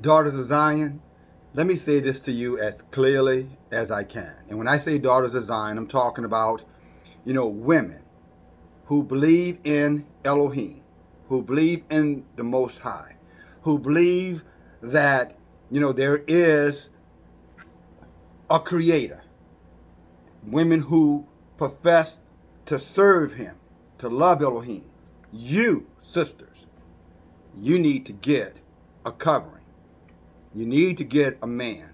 Daughters of Zion, let me say this to you as clearly as I can. And when I say daughters of Zion, I'm talking about, women who believe in Elohim, who believe in the Most High, who believe that, there is a creator. Women who profess to serve him, to love Elohim. You, sisters, you need to get a covering. You need to get a man.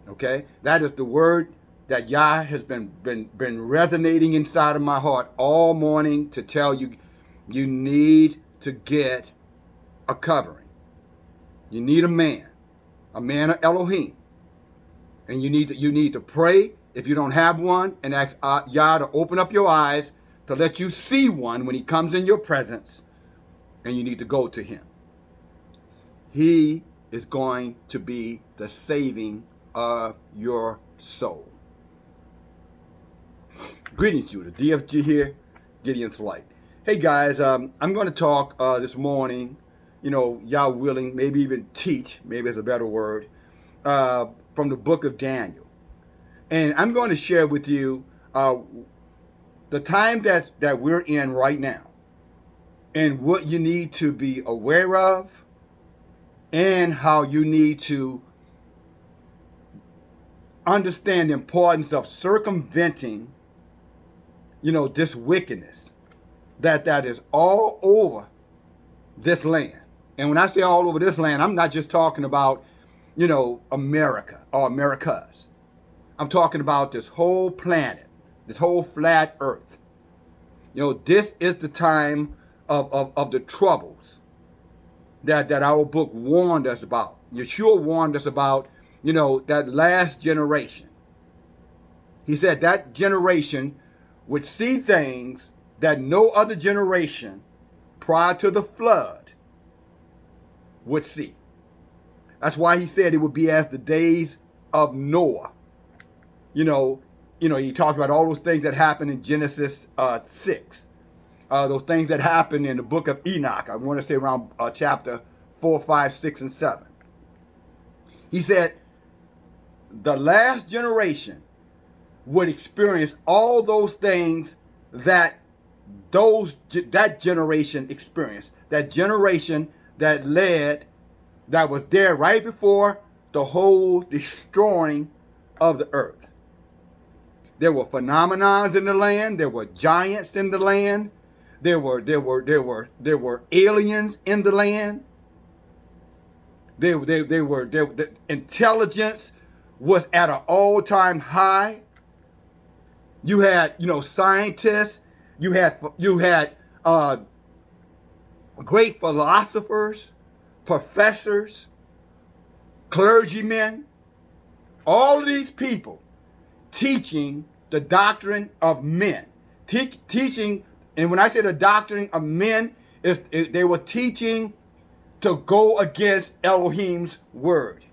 Okay? That is the word that Yah has been resonating inside of my heart all morning to tell you, you need to get a covering. You need a man of Elohim. And you need to pray if you don't have one, and ask Yah to open up your eyes to let you see one when he comes in your presence, and you need to go to him. He is going to be the saving of your soul. Greetings to you, the DFG here, Gideon's Light. Hey guys, I'm going to talk this morning, Yah willing, maybe even teach, maybe it's a better word, from the book of Daniel. And I'm going to share with you the time that we're in right now, and what you need to be aware of, and how you need to understand the importance of circumventing, this wickedness that is all over this land. And when I say all over this land, I'm not just talking about, America or Americas. I'm talking about this whole planet, this whole flat earth. This is the time of the troubles that our book warned us about. Yeshua warned us about, that last generation. He said that generation would see things that no other generation prior to the flood would see. That's why he said it would be as the days of Noah. He talked about all those things that happened in Genesis 6. Those things that happened in the book of Enoch. I want to say around chapter 4, 5, 6, and 7. He said the last generation would experience all those things that generation experienced. That generation that was there right before the whole destroying of the earth. There were phenomenons in the land. There were giants in the land. There were aliens in the land. The intelligence was at an all-time high. You had, scientists. You had great philosophers, professors, clergymen. All of these people teaching the doctrine of men. Teaching, and when I say the doctrine of men, they were teaching to go against Elohim's word.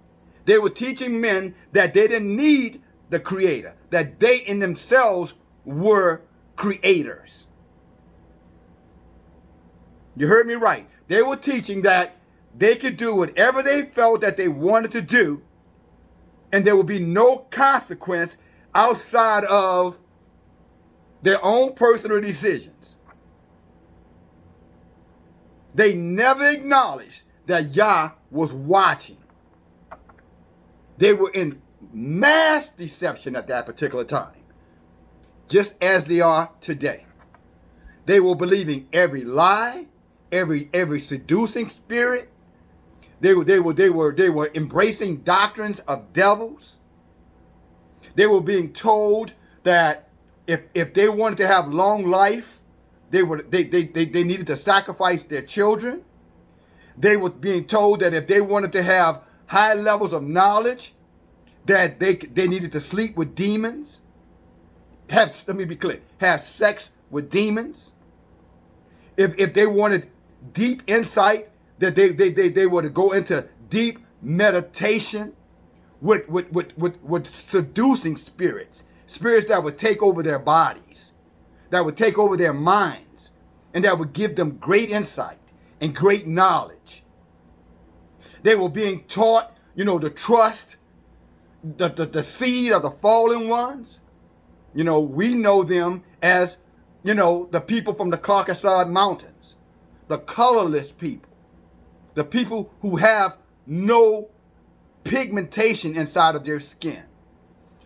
They were teaching men that they didn't need the creator, that they in themselves were creators. You heard me right. They were teaching that they could do whatever they felt that they wanted to do, and there would be no consequence outside of their own personal decisions. They never acknowledged that Yah was watching. They were in mass deception at that particular time, just as they are today. They were believing every lie, every seducing spirit. They were embracing doctrines of devils. They were being told that if they wanted to have long life, they needed to sacrifice their children. They were being told that if they wanted to have high levels of knowledge, that they needed to sleep with demons. Let me be clear, have sex with demons. If they wanted deep insight, that they were to go into deep meditation with seducing spirits that would take over their bodies, that would take over their minds, and that would give them great insight and great knowledge. They were being taught, to trust the seed of the fallen ones. We know them as, the people from the Caucasus Mountains, the colorless people, the people who have no pigmentation inside of their skin.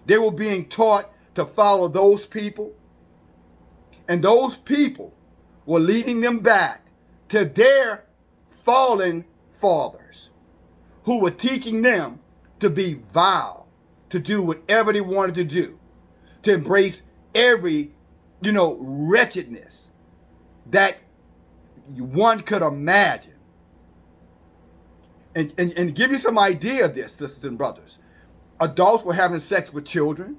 They were being taught to follow those people, and those people were leading them back to their fallen fathers, who were teaching them to be vile, to do whatever they wanted to do, to embrace every, wretchedness that one could imagine. And give you some idea of this, sisters and brothers. Adults were having sex with children.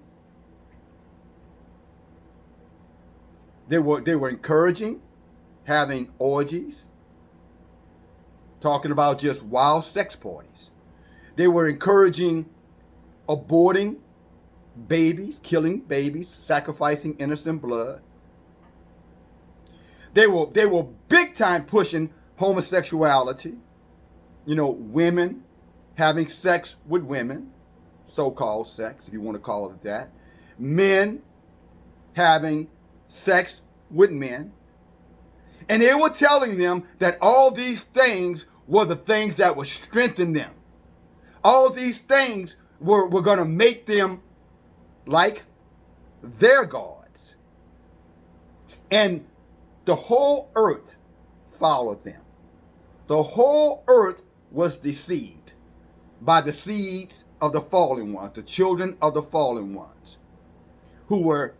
They were encouraging having orgies, talking about just wild sex parties. They were encouraging aborting babies, killing babies, sacrificing innocent blood. They were big time pushing homosexuality. Women having sex with women, so-called sex, if you want to call it that. Men having sex with men. And they were telling them that all these things were the things that would strengthen them. All these things were going to make them like their gods. And the whole earth followed them. The whole earth was deceived by the seeds of the fallen ones, the children of the fallen ones, who were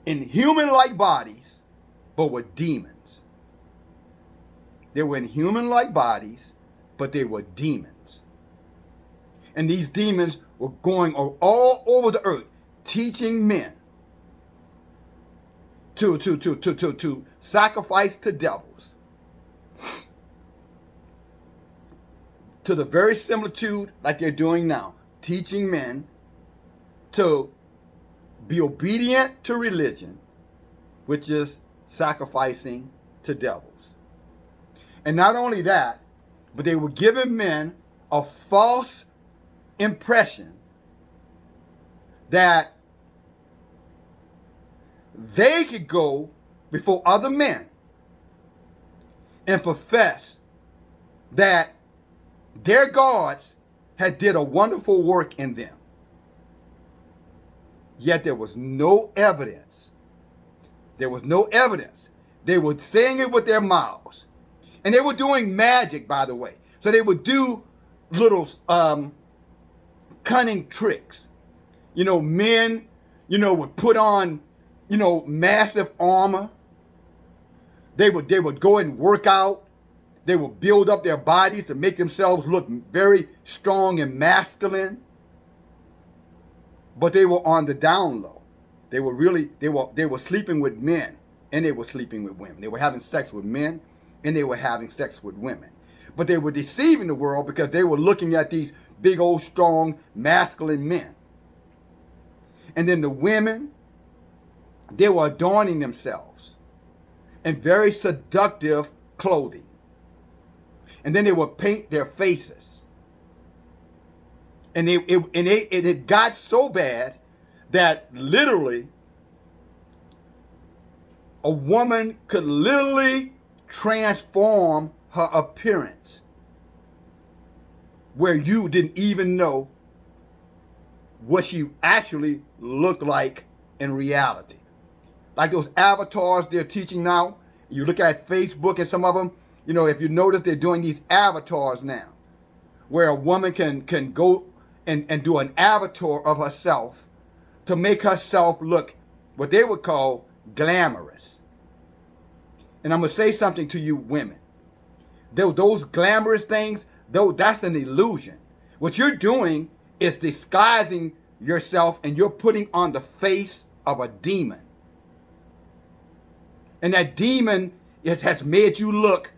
in human-like bodies, but were demons. They were in human-like bodies, but they were demons. And these demons were going all over the earth, teaching men to sacrifice to devils, to the very similitude like they're doing now, teaching men to be obedient to religion, which is sacrificing to devils. And not only that, but they were giving men a false impression that they could go before other men and profess that their gods had did a wonderful work in them. Yet there was no evidence. There was no evidence. They were saying it with their mouths. And they were doing magic, by the way. So they would do little cunning tricks. Men, would put on, massive armor. They would go and work out. They would build up their bodies to make themselves look very strong and masculine. But they were on the down low. They were sleeping with men, and they were sleeping with women. They were having sex with men, and they were having sex with women. But they were deceiving the world because they were looking at these big old strong masculine men. And then the women, they were adorning themselves in very seductive clothing. And then they would paint their faces. And it got so bad that literally a woman could literally transform her appearance where you didn't even know what she actually looked like in reality. Like those avatars they're teaching now. You look at Facebook and some of them, if you notice, they're doing these avatars now, where a woman can go and do an avatar of herself to make herself look what they would call glamorous. And I'm going to say something to you women. Those glamorous things, that's an illusion. What you're doing is disguising yourself, and you're putting on the face of a demon. And that demon has made you look,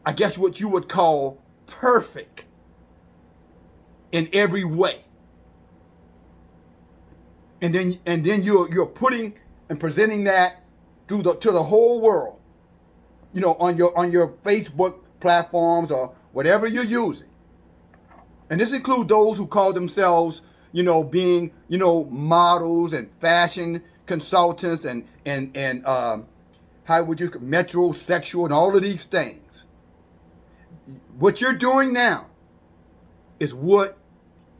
I guess what you would call perfect in every way. And then you're putting and presenting that to the whole world, on your Facebook platforms or whatever you're using. And this includes those who call themselves, being, models and fashion consultants and how would you, metrosexual and all of these things. What you're doing now is what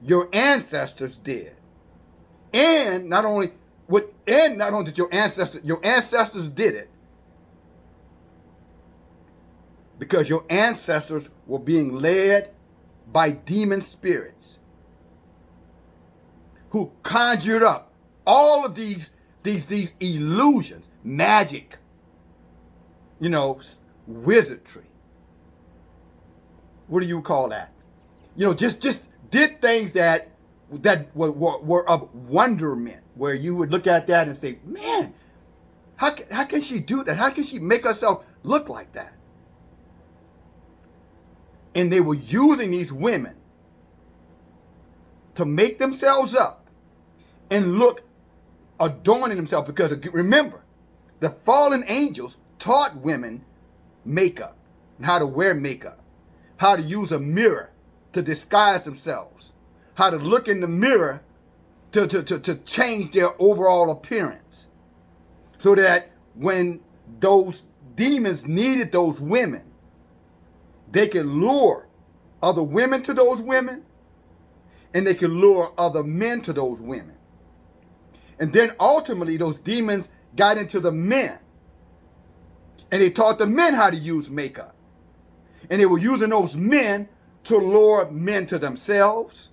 your ancestors did. And not only did your ancestors did it, because your ancestors were being led by demon spirits who conjured up all of these illusions, magic, wizardry. What do you call that? Just did things that were of wonderment, where you would look at that and say, man, how can she do that? How can she make herself look like that? And they were using these women to make themselves up and look adorning themselves. Because remember, the fallen angels taught women makeup and how to wear makeup, how to use a mirror to disguise themselves, how to look in the mirror to change their overall appearance, so that when those demons needed those women, they could lure other women to those women, and they could lure other men to those women. And then ultimately those demons got into the men, and they taught the men how to use makeup. And they were using those men to lure men to themselves,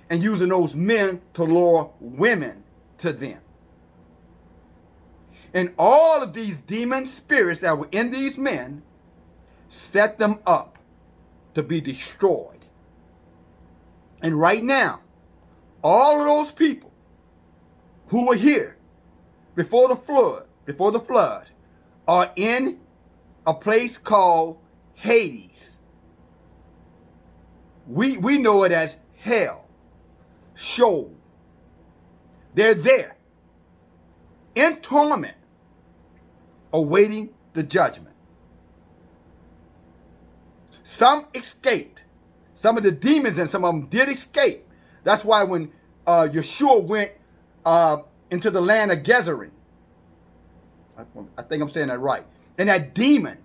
and using those men to lure women to them. And all of these demon spirits that were in these men set them up to be destroyed. And right now, all of those people who were here before the flood are in a place called Hades. We know it as hell, Sheol. They're there in torment, awaiting the judgment. Some escaped. Some of the demons and some of them did escape. That's why when Yeshua went into the land of Gezerah, I think I'm saying that right, and that demon,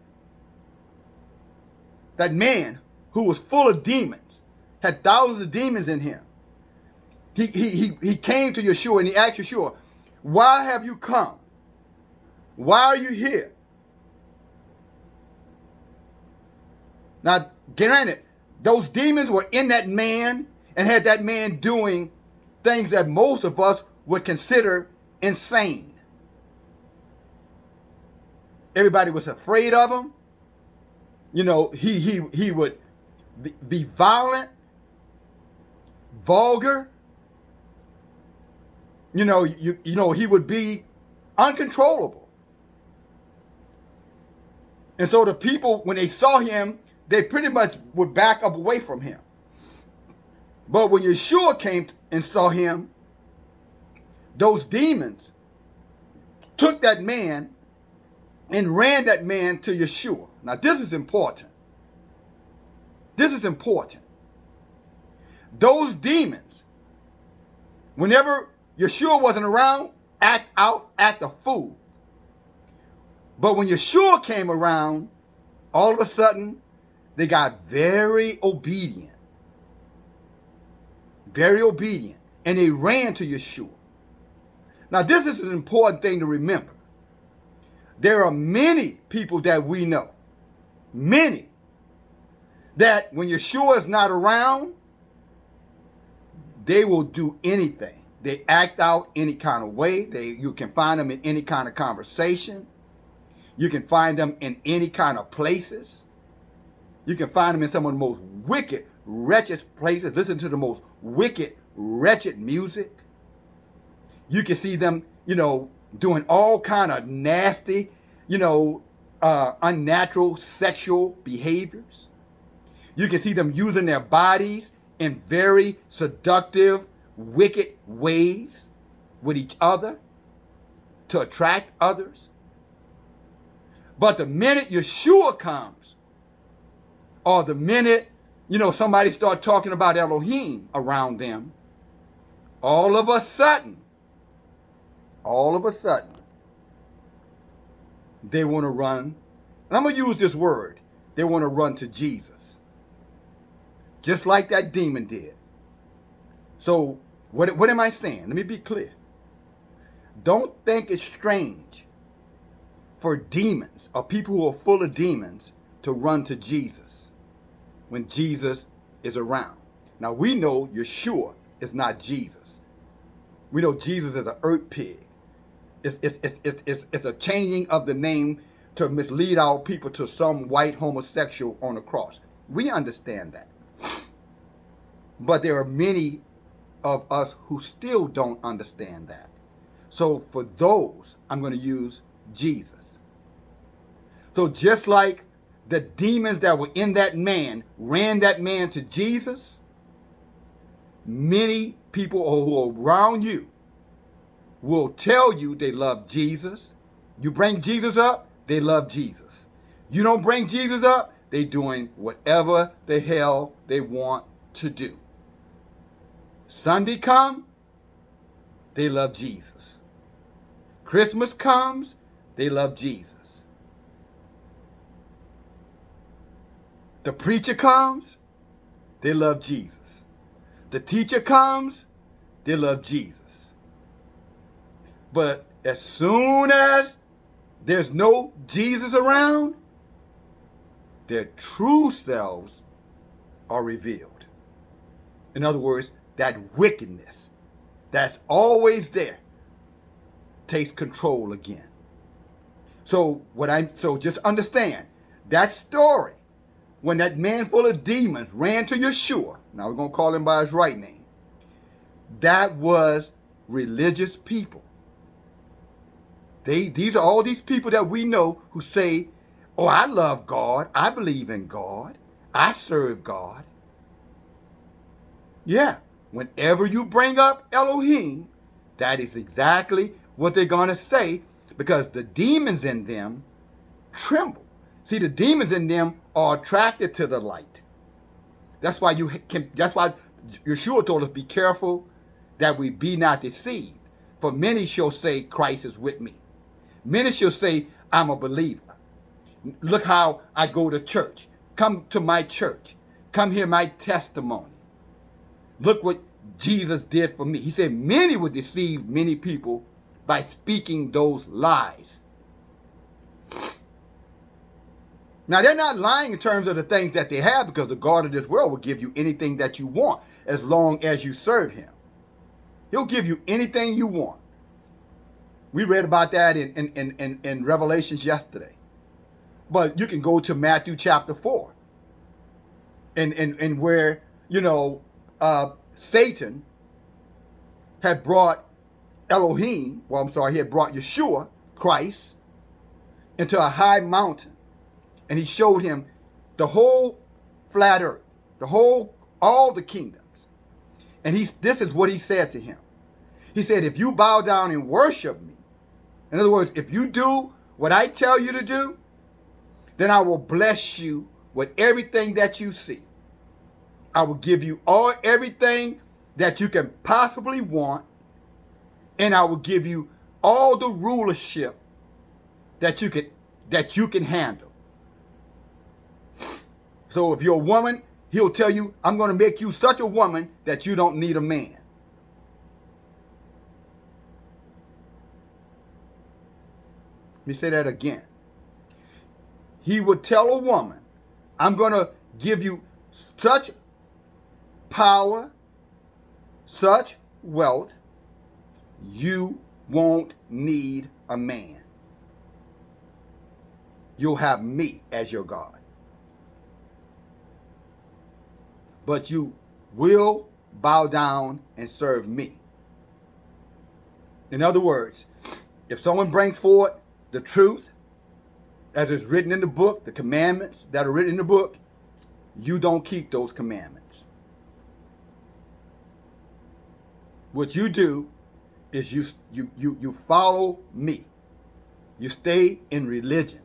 that man who was full of demons, had thousands of demons in him. He came to Yeshua and he asked Yeshua, why have you come? Why are you here? Now, granted, those demons were in that man and had that man doing things that most of us would consider insane. Everybody was afraid of him. He would be violent, vulgar. He would be uncontrollable. And so the people, when they saw him, they pretty much would back up away from him. But when Yeshua came and saw him, those demons took that man and ran that man to Yeshua. Now this is important. This is important. Those demons, whenever Yeshua wasn't around, act a fool. But when Yeshua came around, all of a sudden, they got very obedient. Very obedient. And they ran to Yeshua. Now, this is an important thing to remember. There are many people that we know, many, that when Yeshua is not around, they will do anything. They act out any kind of way. You can find them in any kind of conversation. You can find them in any kind of places. You can find them in some of the most wicked, wretched places. Listen to the most wicked, wretched music. You can see them, doing all kind of nasty, unnatural sexual behaviors. You can see them using their bodies in very seductive, wicked ways with each other to attract others. But the minute Yeshua comes, or the minute, somebody start talking about Elohim around them, all of a sudden, they want to run. And I'm going to use this word. They want to run to Jesus. Just like that demon did. So, what am I saying? Let me be clear. Don't think it's strange for demons or people who are full of demons to run to Jesus when Jesus is around. Now, we know Yeshua is not Jesus. We know Jesus is an earth pig. It's a changing of the name to mislead our people to some white homosexual on the cross. We understand that. But there are many of us who still don't understand that. So for those, I'm going to use Jesus. So just like the demons that were in that man ran that man to Jesus, many people who are around you will tell you they love Jesus. You bring Jesus up, they love Jesus. You don't bring Jesus up, they doing whatever the hell they want to do. Sunday come, they love Jesus. Christmas comes, they love Jesus. The preacher comes, they love Jesus. The teacher comes, they love Jesus. But as soon as there's no Jesus around, their true selves are revealed. In other words, that wickedness that's always there takes control again. So just understand that story when that man full of demons ran to Yeshua. Now we're going to call him by his right name. That was religious people. These are all these people that we know who say, oh, I love God. I believe in God. I serve God. Yeah, whenever you bring up Elohim, that is exactly what they're going to say, because the demons in them tremble. See, the demons in them are attracted to the light. That's why Yeshua told us, be careful that we be not deceived. For many shall say, Christ is with me. Many shall say, I'm a believer. Look how I go to church. Come to my church. Come hear my testimony. Look what Jesus did for me. He said many would deceive many people by speaking those lies. Now, they're not lying in terms of the things that they have, because the God of this world will give you anything that you want as long as you serve him. He'll give you anything you want. We read about that in Revelations yesterday. But you can go to Matthew chapter 4 and where, Satan had brought he had brought Yeshua, Christ, into a high mountain. And he showed him the whole flat earth, all the kingdoms. And this is what he said to him. He said, if you bow down and worship me, in other words, if you do what I tell you to do, then I will bless you with everything that you see. I will give you everything that you can possibly want, and I will give you all the rulership that you can handle. So if you're a woman, he'll tell you, I'm going to make you such a woman that you don't need a man. Let me say that again. He would tell a woman, I'm going to give you such power, such wealth, you won't need a man. You'll have me as your God. But you will bow down and serve me. In other words, if someone brings forward the truth, as is written in the book, the commandments that are written in the book, you don't keep those commandments. What you do is you follow me. You stay in religion.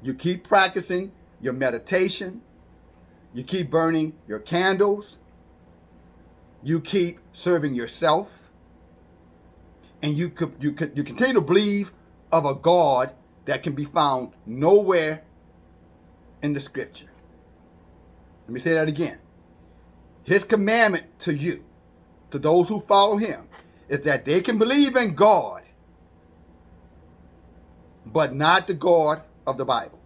You keep practicing your meditation. You keep burning your candles. You keep serving yourself. And you continue to believe of a God that can be found nowhere in the scripture. Let me say that again. His commandment to you, to those who follow him, is that they can believe in God, but not the God of the Bible.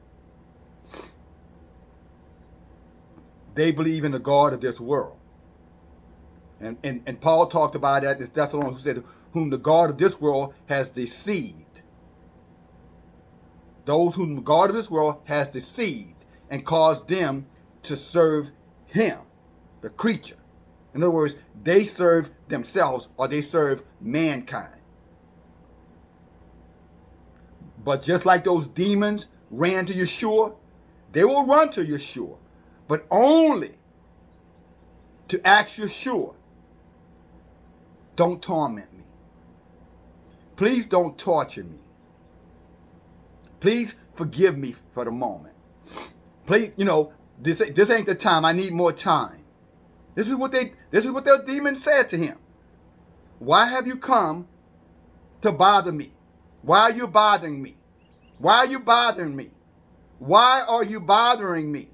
They believe in the God of this world. And Paul talked about that in Thessalonians, who said, whom the God of this world has deceived. Those whom the God of this world has deceived and caused them to serve him, the creature. In other words, they serve themselves or they serve mankind. But just like those demons ran to Yeshua, they will run to Yeshua, but only to ask Yeshua, don't torment me. Please don't torture me. Please forgive me for the moment. Please, this ain't the time. I need more time. This is what their demons said to him. Why have you come to bother me? Why are you bothering me? Why are you bothering me? Why are you bothering me?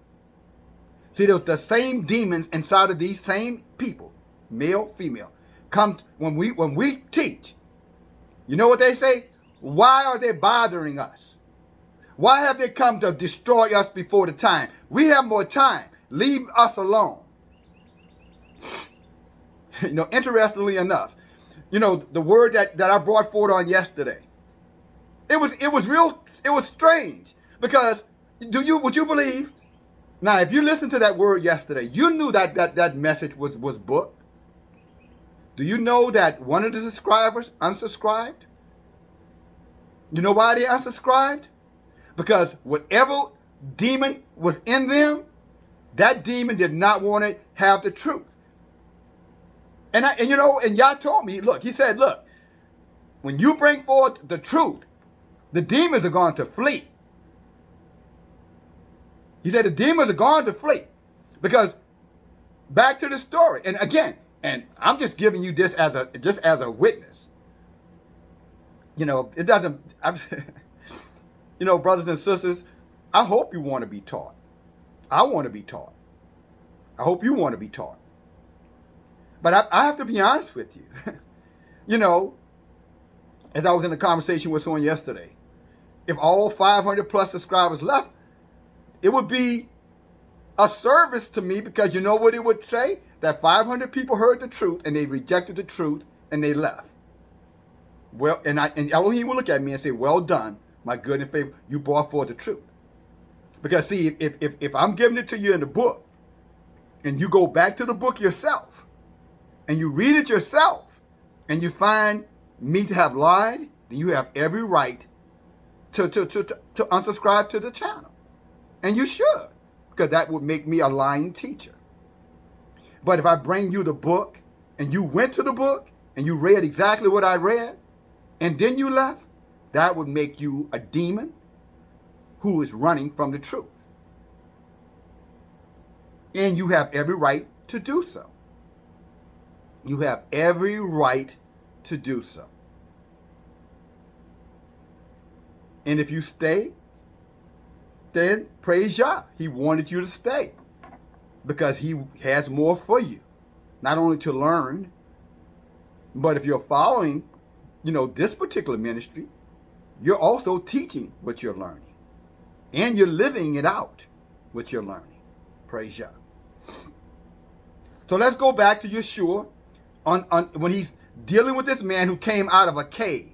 See, there's the same demons inside of these same people, male, female. Come when we teach. You know what they say? Why are they bothering us? Why have they come to destroy us before the time? We have more time. Leave us alone. Interestingly enough, the word that I brought forward on yesterday, it was strange, because would you believe? Now, if you listened to that word yesterday, you knew that message was booked. Do you know that one of the subscribers unsubscribed? You know why they unsubscribed? Because whatever demon was in them, that demon did not want to have the truth. And Yah told me, he said, look, when you bring forth the truth, the demons are going to flee. He said the demons are going to flee. Because back to the story, and again, and I'm just giving you this as a witness. It doesn't, brothers and sisters, I hope you want to be taught. I want to be taught. I hope you want to be taught. But I have to be honest with you. As I was in a conversation with someone yesterday, if all 500 plus subscribers left, it would be a service to me, because you know what it would say? That 500 people heard the truth and they rejected the truth and they left. Well, and Elohim will look at me and say, well done, my good and faithful, you brought forth the truth. Because see, if I'm giving it to you in the book, and you go back to the book yourself, and you read it yourself, and you find me to have lied, then you have every right to unsubscribe to the channel. And you should, because that would make me a lying teacher. But if I bring you the book, and you went to the book, and you read exactly what I read, and then you left, that would make you a demon who is running from the truth. And you have every right to do so. You have every right to do so. And if you stay, then praise Yah. He wanted you to stay, because he has more for you. Not only to learn, but if you're following, this particular ministry, you're also teaching what you're learning. And you're living it out, what you're learning. Praise Yah. So let's go back to Yeshua on when he's dealing with this man who came out of a cave.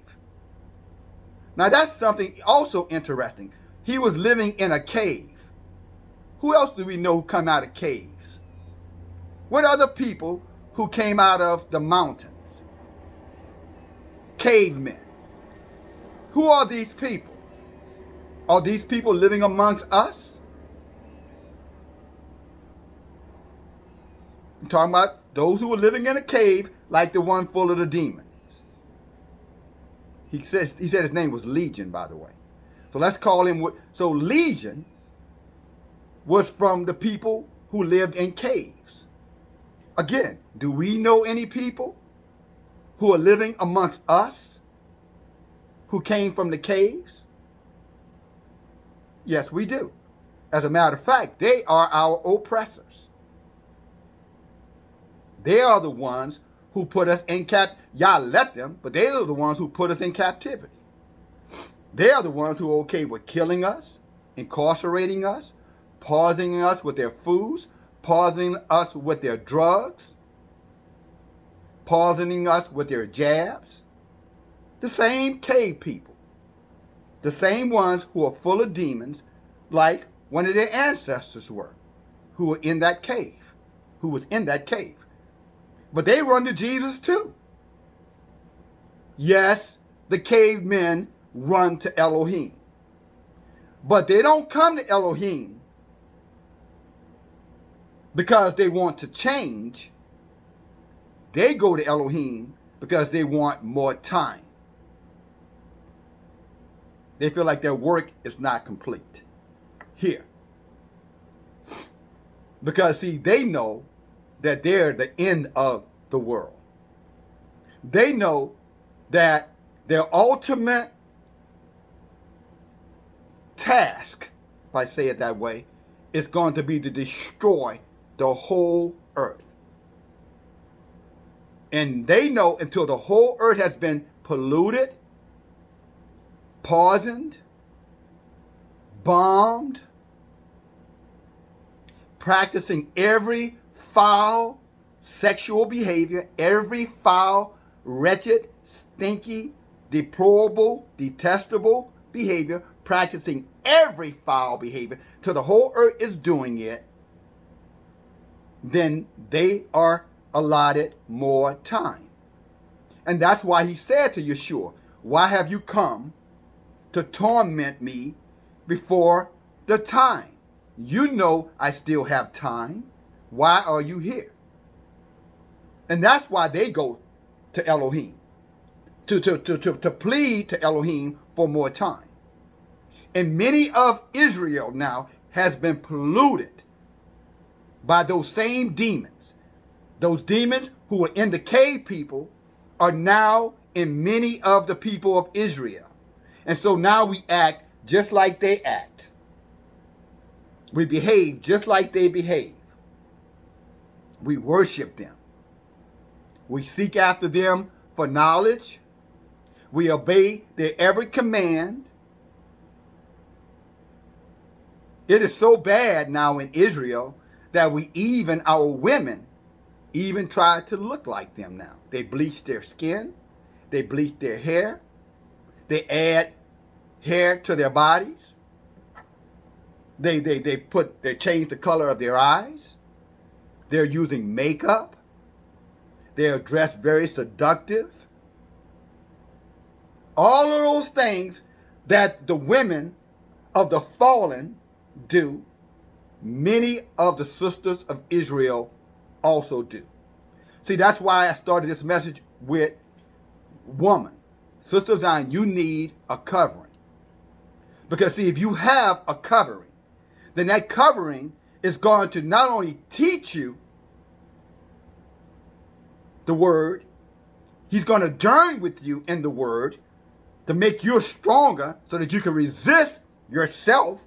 Now that's something also interesting. He was living in a cave. Who else do we know who come out of caves? What other people who came out of the mountains? Cavemen. Who are these people? Are these people living amongst us? I'm talking about those who were living in a cave, like the one full of the demons. He said his name was Legion, by the way. So let's call him so Legion was from the people who lived in caves. Again, do we know any people who are living amongst us who came from the caves? Yes, we do. As a matter of fact, they are our oppressors. They are the ones who put us in y'all let them, but they are the ones who put us in captivity. They are the ones who are okay with killing us, incarcerating us, poisoning us with their foods, poisoning us with their drugs, poisoning us with their jabs. The same cave people. The same ones who are full of demons, like one of their ancestors were, who were in that cave, who was in that cave. But they run to Jesus too. Yes, the cavemen run to Elohim. But they don't come to Elohim because they want to change. They go to Elohim because they want more time. They feel like their work is not complete here. Because, see, they know that they're the end of the world. They know that their ultimate task, if I say it that way, is going to be to destroy the whole earth. And they know until the whole earth has been polluted, poisoned, bombed, practicing every foul sexual behavior, every foul, wretched, stinky, deplorable, detestable behavior, practicing every foul behavior till the whole earth is doing it, then they are allotted more time. And that's why he said to Yeshua, why have you come to torment me before the time? You know I still have time. Why are you here? And that's why they go to Elohim, to plead to Elohim for more time. And many of Israel now has been polluted by those same demons. Those demons who were in the cave people are now in many of the people of Israel. And so now we act just like they act. We behave just like they behave. We worship them. We seek after them for knowledge. We obey their every command. It is so bad now in Israel that our women even try to look like them now. They bleach their skin. They bleach their hair. They add hair to their bodies. They change the color of their eyes. They're using makeup. They're dressed very seductive. All of those things that the women of the fallen do, many of the sisters of Israel also do. See, that's why I started this message with woman. Sister Zion, you need a covering. Because see, if you have a covering, then that covering is going to not only teach you the word, he's going to journey with you in the word to make you stronger so that you can resist yourself,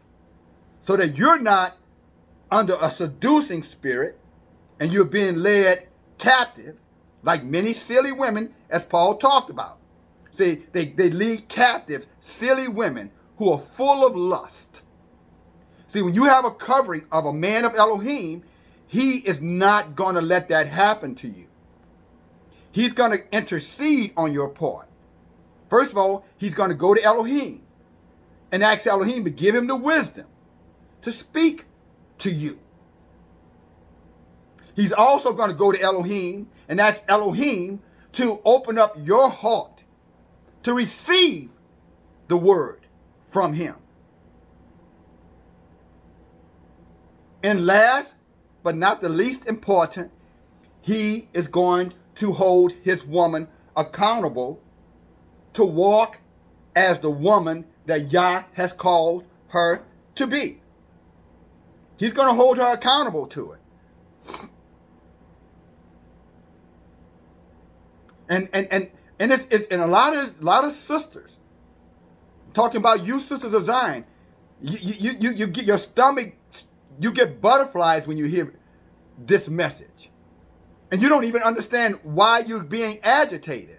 so that you're not under a seducing spirit and you're being led captive like many silly women, as Paul talked about. See, they lead captive silly women who are full of lust. See, when you have a covering of a man of Elohim, he is not going to let that happen to you. He's going to intercede on your part. First of all, he's going to go to Elohim and ask Elohim to give him the wisdom to speak to you. He's also going to go to Elohim and ask Elohim to open up your heart to receive the word from him. And last but not the least important, he is going to hold his woman accountable to walk as the woman that Yah has called her to be. He's going to hold her accountable to it. And it's and a lot of sisters, talking about you sisters of Zion, you get your stomach, you get butterflies when you hear this message. And you don't even understand why you're being agitated.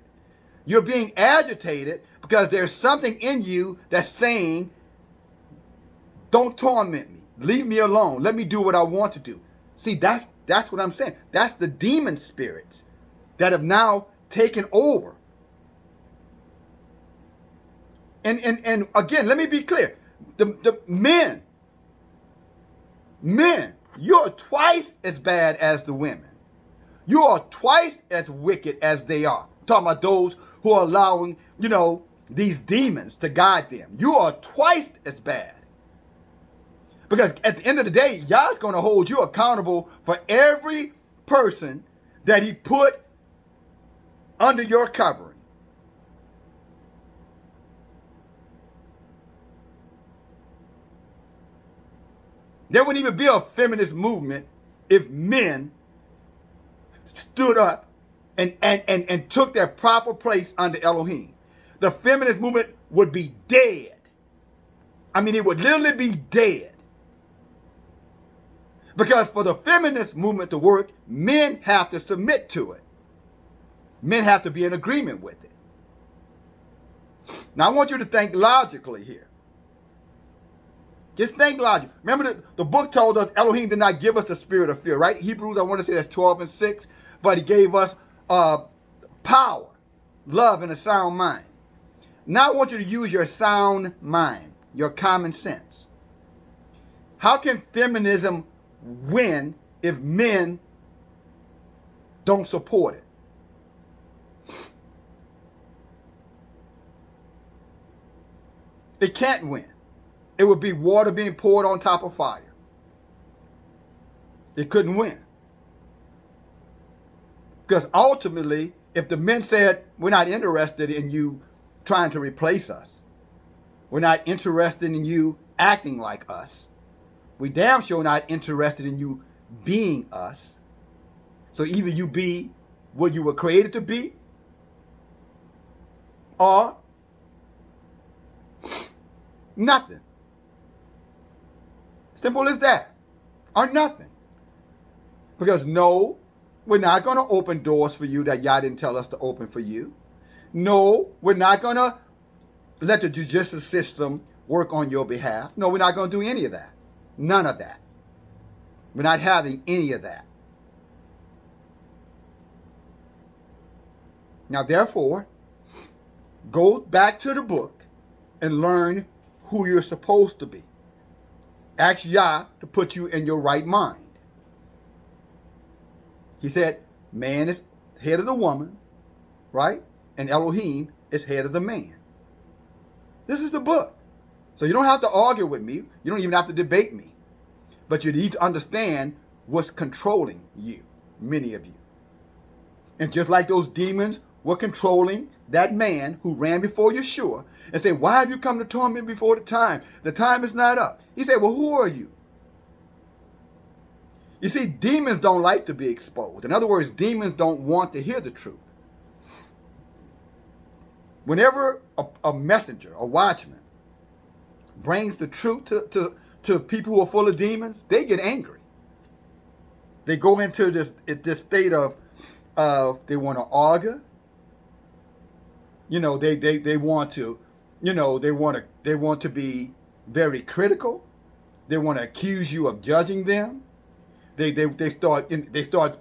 You're being agitated because there's something in you that's saying, don't torment me. Leave me alone. Let me do what I want to do. See, that's what I'm saying. That's the demon spirits that have now taken over. And again, let me be clear. The men, you're twice as bad as the women. You are twice as wicked as they are. I'm talking about those who are allowing, these demons to guide them. You are twice as bad. Because at the end of the day, Yah's going to hold you accountable for every person that he put under your covering. There wouldn't even be a feminist movement if men stood up and took their proper place under Elohim. The feminist movement would be dead. I mean, it would literally be dead. Because for the feminist movement to work, men have to submit to it. Men have to be in agreement with it. Now, I want you to think logically here. Just think logically. Remember, the book told us Elohim did not give us the spirit of fear, right? Hebrews, I want to say that's 12 and 6. But he gave us power, love, and a sound mind. Now I want you to use your sound mind, your common sense. How can feminism win if men don't support it? It can't win. It would be water being poured on top of fire. It couldn't win. Because ultimately, if the men said, we're not interested in you trying to replace us, we're not interested in you acting like us, we damn sure not interested in you being us. So either you be what you were created to be, or nothing. Simple as that. Or nothing. Because no, we're not going to open doors for you that Yah didn't tell us to open for you. No, we're not going to let the judicial system work on your behalf. No, we're not going to do any of that. None of that. We're not having any of that. Now, therefore, go back to the book and learn who you're supposed to be. Ask Yah to put you in your right mind. He said, man is head of the woman, right? And Elohim is head of the man. This is the book. So you don't have to argue with me. You don't even have to debate me. But you need to understand what's controlling you, many of you. And just like those demons were controlling that man who ran before Yeshua and said, why have you come to torment before the time? The time is not up. He said, well, who are you? You see, demons don't like to be exposed. In other words, demons don't want to hear the truth. Whenever a messenger, a watchman, brings the truth to people who are full of demons, they get angry. They go into this state of they want to argue. They want to, they want to be very critical. They want to accuse you of judging them. They start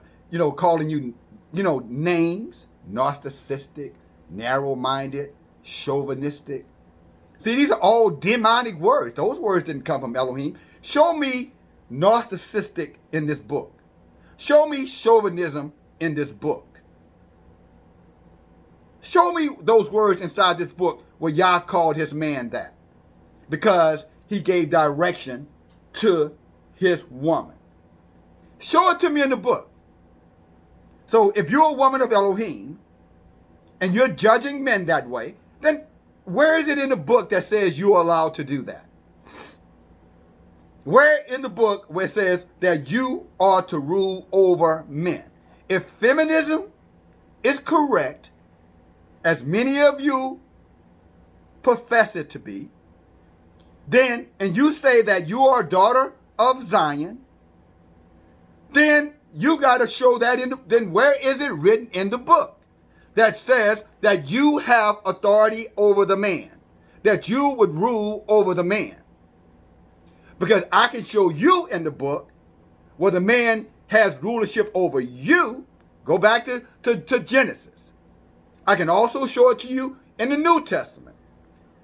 calling you names, narcissistic, narrow-minded, chauvinistic. See, these are all demonic words. Those words didn't come from Elohim. Show me narcissistic in this book. Show me chauvinism in this book. Show me those words inside this book where Yah called his man that. Because he gave direction to his woman. Show it to me in the book. So if you're a woman of Elohim and you're judging men that way, then where is it in the book that says you're allowed to do that? Where in the book where it says that you are to rule over men? If feminism is correct, as many of you profess it to be, then, and you say that you are a daughter of Zion, then you got to show that then where is it written in the book that says that you have authority over the man, that you would rule over the man? Because I can show you in the book where the man has rulership over you. Go back to Genesis. I can also show it to you in the New Testament.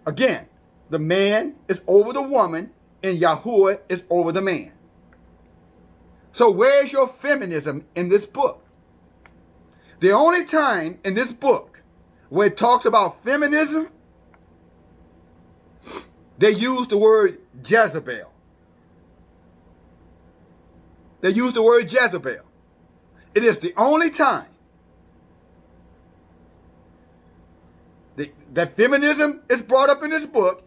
Again, the man is over the woman and Yahuwah is over the man. So where's your feminism in this book? The only time in this book where it talks about feminism, they use the word Jezebel. They use the word Jezebel. It is the only time that feminism is brought up in this book.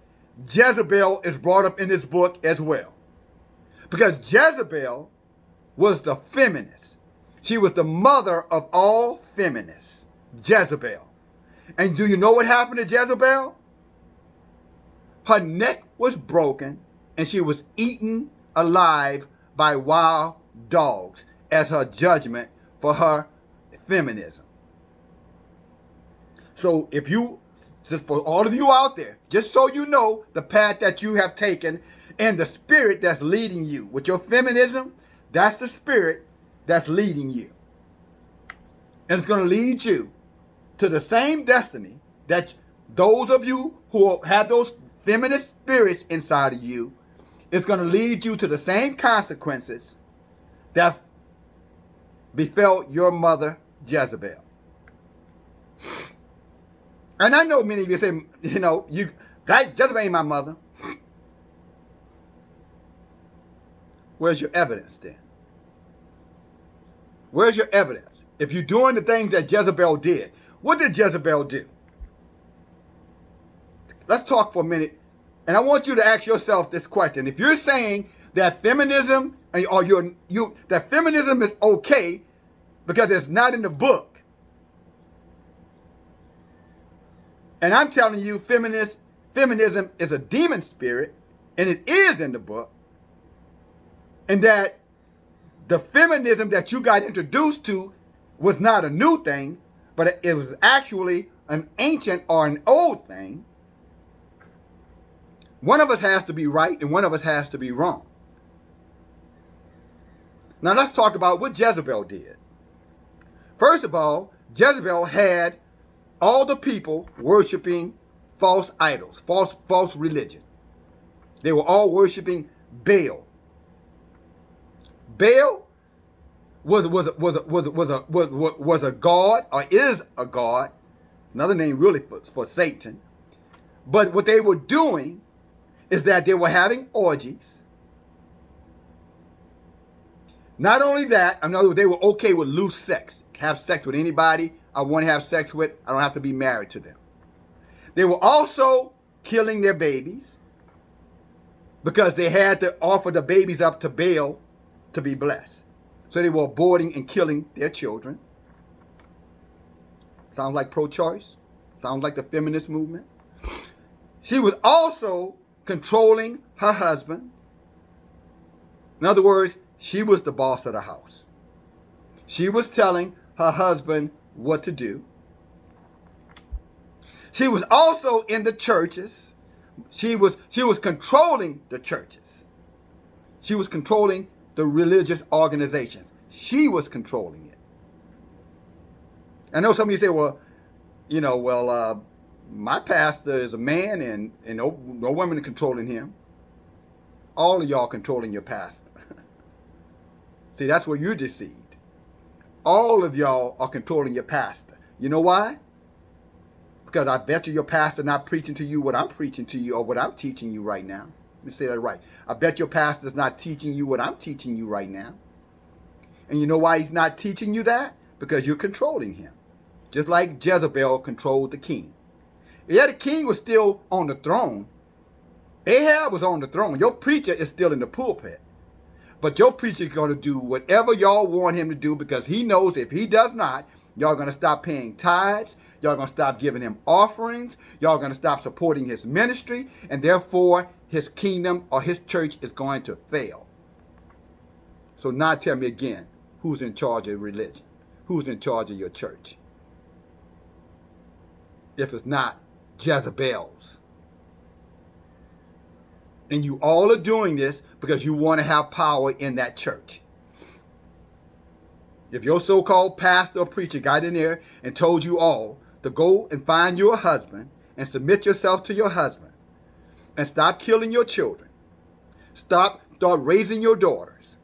Jezebel is brought up in this book as well. Because Jezebel was the feminist. She was the mother of all feminists. Jezebel. And do you know what happened to Jezebel? Her neck was broken and she was eaten alive by wild dogs as her judgment for her feminism. So if you, just for all of you out there, just so you know the path that you have taken and the spirit that's leading you with your feminism, that's the spirit that's leading you. And it's going to lead you to the same destiny that those of you who have those feminist spirits inside of you, it's going to lead you to the same consequences that befell your mother, Jezebel. And I know many of you say, Jezebel ain't my mother. Where's your evidence then? Where's your evidence? If you're doing the things that Jezebel did, what did Jezebel do? Let's talk for a minute. And I want you to ask yourself this question. If you're saying that feminism, that feminism is okay because it's not in the book, and I'm telling you feminism is a demon spirit, and it is in the book, and that the feminism that you got introduced to was not a new thing, but it was actually an ancient or an old thing, one of us has to be right and one of us has to be wrong. Now let's talk about what Jezebel did. First of all, Jezebel had all the people worshiping false idols, false religion. They were all worshiping Baal. Baal was a god, or is a god, another name really for Satan. But what they were doing is that they were having orgies. Not only that, in other words, they were okay with loose sex. Have sex with anybody I want to have sex with. I don't have to be married to them. They were also killing their babies because they had to offer the babies up to Baal to be blessed. So they were aborting and killing their children. Sounds like pro-choice. Sounds like the feminist movement. She was also controlling her husband. In other words, she was the boss of the house. She was telling her husband what to do. She was also in the churches. She was controlling the churches. She was controlling the religious organizations. She was controlling it. I know some of you say, my pastor is a man and no women are controlling him. All of y'all controlling your pastor. See, that's where you're deceived. All of y'all are controlling your pastor. You know why? Because I bet you your pastor not preaching to you what I'm preaching to you or what I'm teaching you right now. Let me say that right. I bet your pastor's not teaching you what I'm teaching you right now. And you know why he's not teaching you that? Because you're controlling him. Just like Jezebel controlled the king. Yeah, the king was still on the throne, Ahab was on the throne. Your preacher is still in the pulpit. But your preacher is going to do whatever y'all want him to do, because he knows if he does not, y'all going to stop paying tithes. Y'all going to stop giving him offerings. Y'all going to stop supporting his ministry. And therefore, his kingdom or his church is going to fail. So now tell me again, who's in charge of religion? Who's in charge of your church? If it's not Jezebel's. And you all are doing this because you want to have power in that church. If your so-called pastor or preacher got in there and told you all to go and find you a husband and submit yourself to your husband and stop killing your children, start raising your daughters,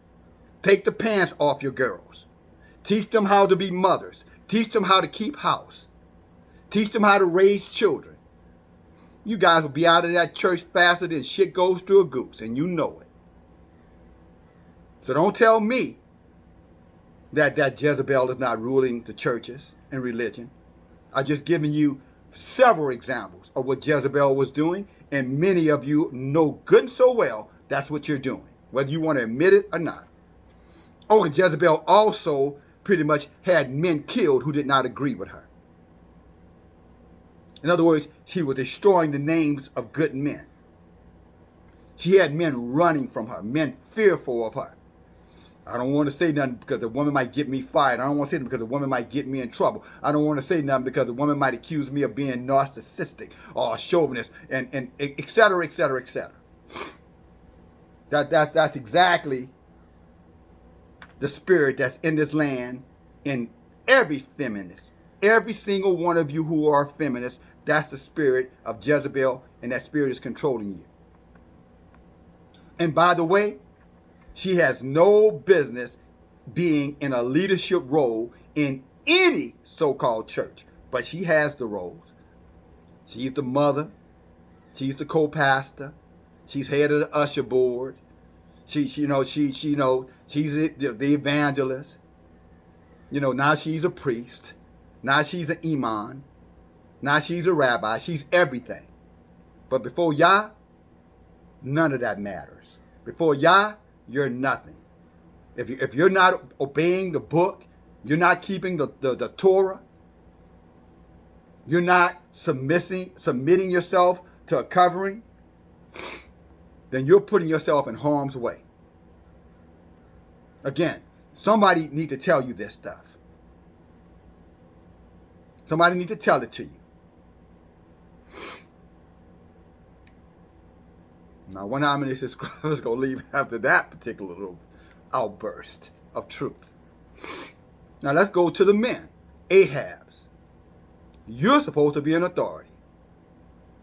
take the pants off your girls, teach them how to be mothers, teach them how to keep house, teach them how to raise children, you guys will be out of that church faster than shit goes through a goose, and you know it. So don't tell me that Jezebel is not ruling the churches and religion. I've just given you several examples of what Jezebel was doing, and many of you know good and so well that's what you're doing, whether you want to admit it or not. Oh, and Jezebel also pretty much had men killed who did not agree with her. In other words, she was destroying the names of good men. She had men running from her, men fearful of her. I don't want to say nothing because the woman might get me fired. I don't want to say nothing because the woman might get me in trouble. I don't want to say nothing because the woman might accuse me of being narcissistic or chauvinist, and et cetera, et cetera, et cetera. That's exactly the spirit that's in this land in every feminist. Every single one of you who are feminists, that's the spirit of Jezebel, and that spirit is controlling you. And by the way, she has no business being in a leadership role in any so-called church, but she has the roles. She's the mother. She's the co-pastor. She's head of the usher board. She's the evangelist. Now she's a priest. Now she's an imam. Now she's a rabbi. She's everything. But before Yah, none of that matters. Before Yah, you're nothing. If you're not obeying the book, you're not keeping the Torah, you're not submitting yourself to a covering, then you're putting yourself in harm's way. Again, somebody need to tell you this stuff. Somebody need to tell it to you. Now, one ominous subscriber is going to leave after that particular little outburst of truth. Now, let's go to the men. Ahabs. You're supposed to be an authority.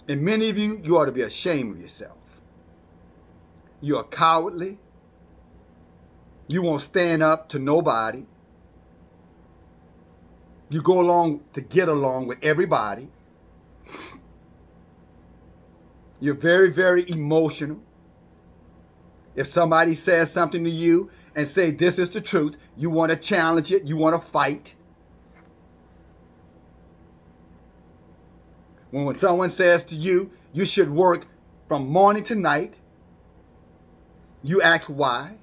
And many of you, you ought to be ashamed of yourself. You are cowardly. You won't stand up to nobody. You go along to get along with everybody. You're very, very emotional. If somebody says something to you and say this is the truth, you want to challenge it, you want to fight. When someone says to you, you should work from morning to night, you ask why.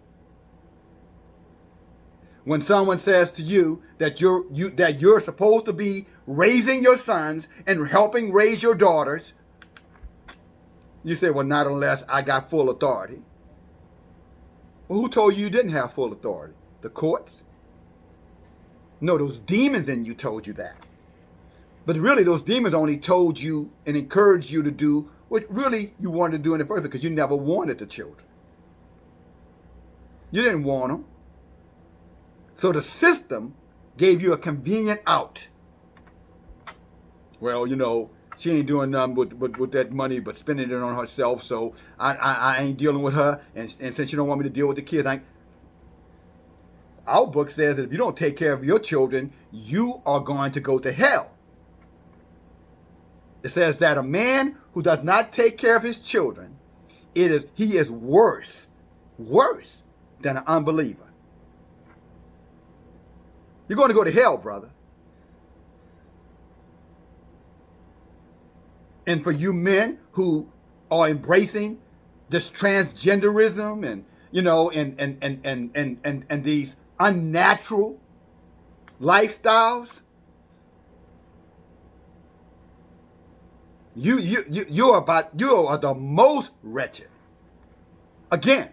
When someone says to you that you're supposed to be raising your sons and helping raise your daughters, you say, well, not unless I got full authority. Well, who told you didn't have full authority? The courts? No, those demons in you told you that. But really, those demons only told you and encouraged you to do what really you wanted to do in the first, because you never wanted the children. You didn't want them. So the system gave you a convenient out. Well, she ain't doing nothing with that money but spending it on herself, so I ain't dealing with her. And since you don't want me to deal with the kids, our book says that if you don't take care of your children, you are going to go to hell. It says that a man who does not take care of his children, he is worse than an unbeliever. You're going to go to hell, brother. And for you men who are embracing this transgenderism and, you know, and these unnatural lifestyles, you are the most wretched. Again,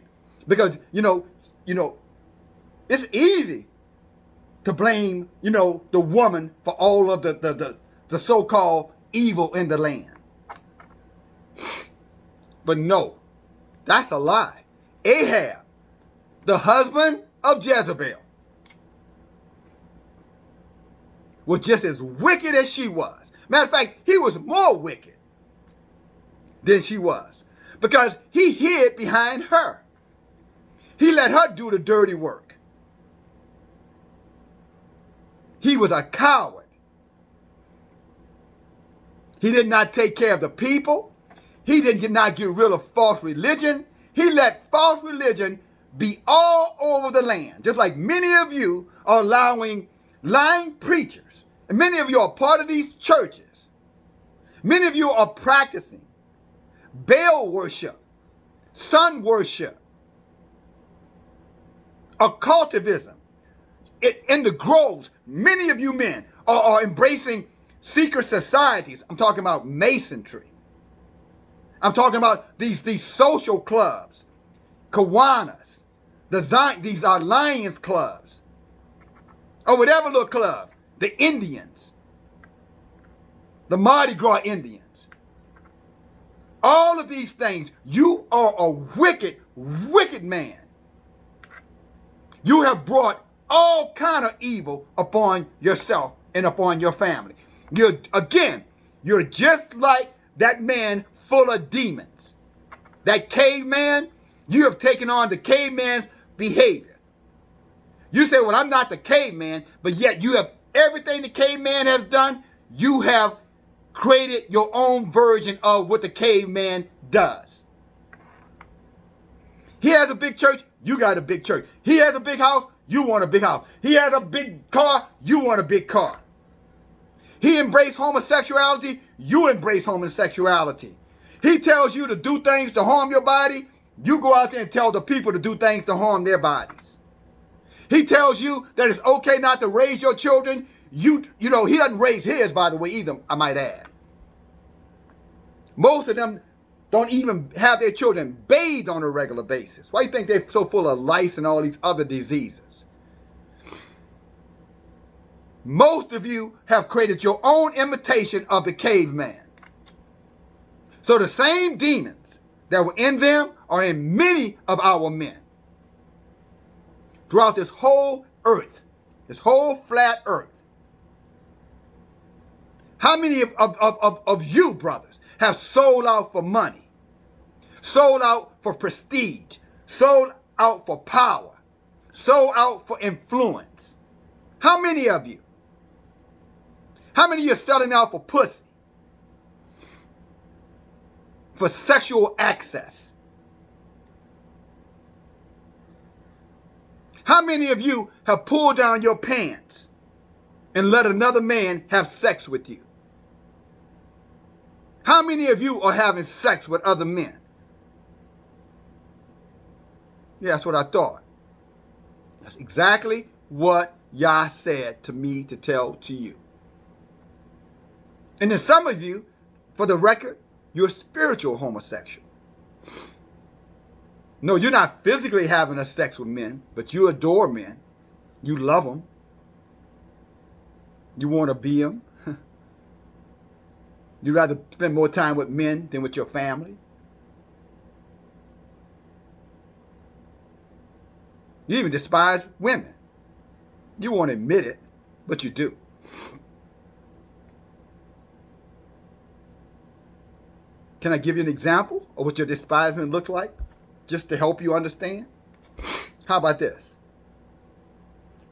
because you know, it's easy to blame, you know, the woman for all of the so-called evil in the land. But no, that's a lie. Ahab, the husband of Jezebel, was just as wicked as she was. Matter of fact, he was more wicked than she was, because he hid behind her. He let her do the dirty work. He was a coward. He did not take care of the people. He did not get rid of false religion. He let false religion be all over the land, just like many of you are allowing lying preachers. And many of you are part of these churches. Many of you are practicing Baal worship, sun worship, occultivism. In the groves, many of you men are embracing secret societies. I'm talking about Masonry. I'm talking about these social clubs, Kiwanis, these are Lions clubs, or whatever little club, the Indians, the Mardi Gras Indians. All of these things, you are a wicked, wicked man. You have brought all kind of evil upon yourself and upon your family. You're just like that man full of demons. That caveman, you have taken on the caveman's behavior. You say, well, I'm not the caveman, but yet you have everything the caveman has done. You have created your own version of what the caveman does. He has a big church, you got a big church. He has a big house, you want a big house. He has a big car, you want a big car. He embraced homosexuality, you embrace homosexuality. He tells you to do things to harm your body, you go out there and tell the people to do things to harm their bodies. He tells you that it's okay not to raise your children. You know, he doesn't raise his, by the way, either, I might add. Most of them don't even have their children bathed on a regular basis. Why do you think they're so full of lice and all these other diseases? Most of you have created your own imitation of the caveman. So the same demons that were in them are in many of our men. Throughout this whole earth, this whole flat earth. How many of you, brothers, have sold out for money, sold out for prestige, sold out for power, sold out for influence? How many of you? How many of you are selling out for pussy, for sexual access? How many of you have pulled down your pants and let another man have sex with you? How many of you are having sex with other men? Yeah, that's what I thought. That's exactly what Yah said to me to tell to you. And then some of you, for the record, you're spiritual homosexual. No, you're not physically having a sex with men, but you adore men. You love them. You want to be them. You'd rather spend more time with men than with your family. You even despise women. You won't admit it, but you do. Can I give you an example of what your despisement looks like? Just to help you understand? How about this?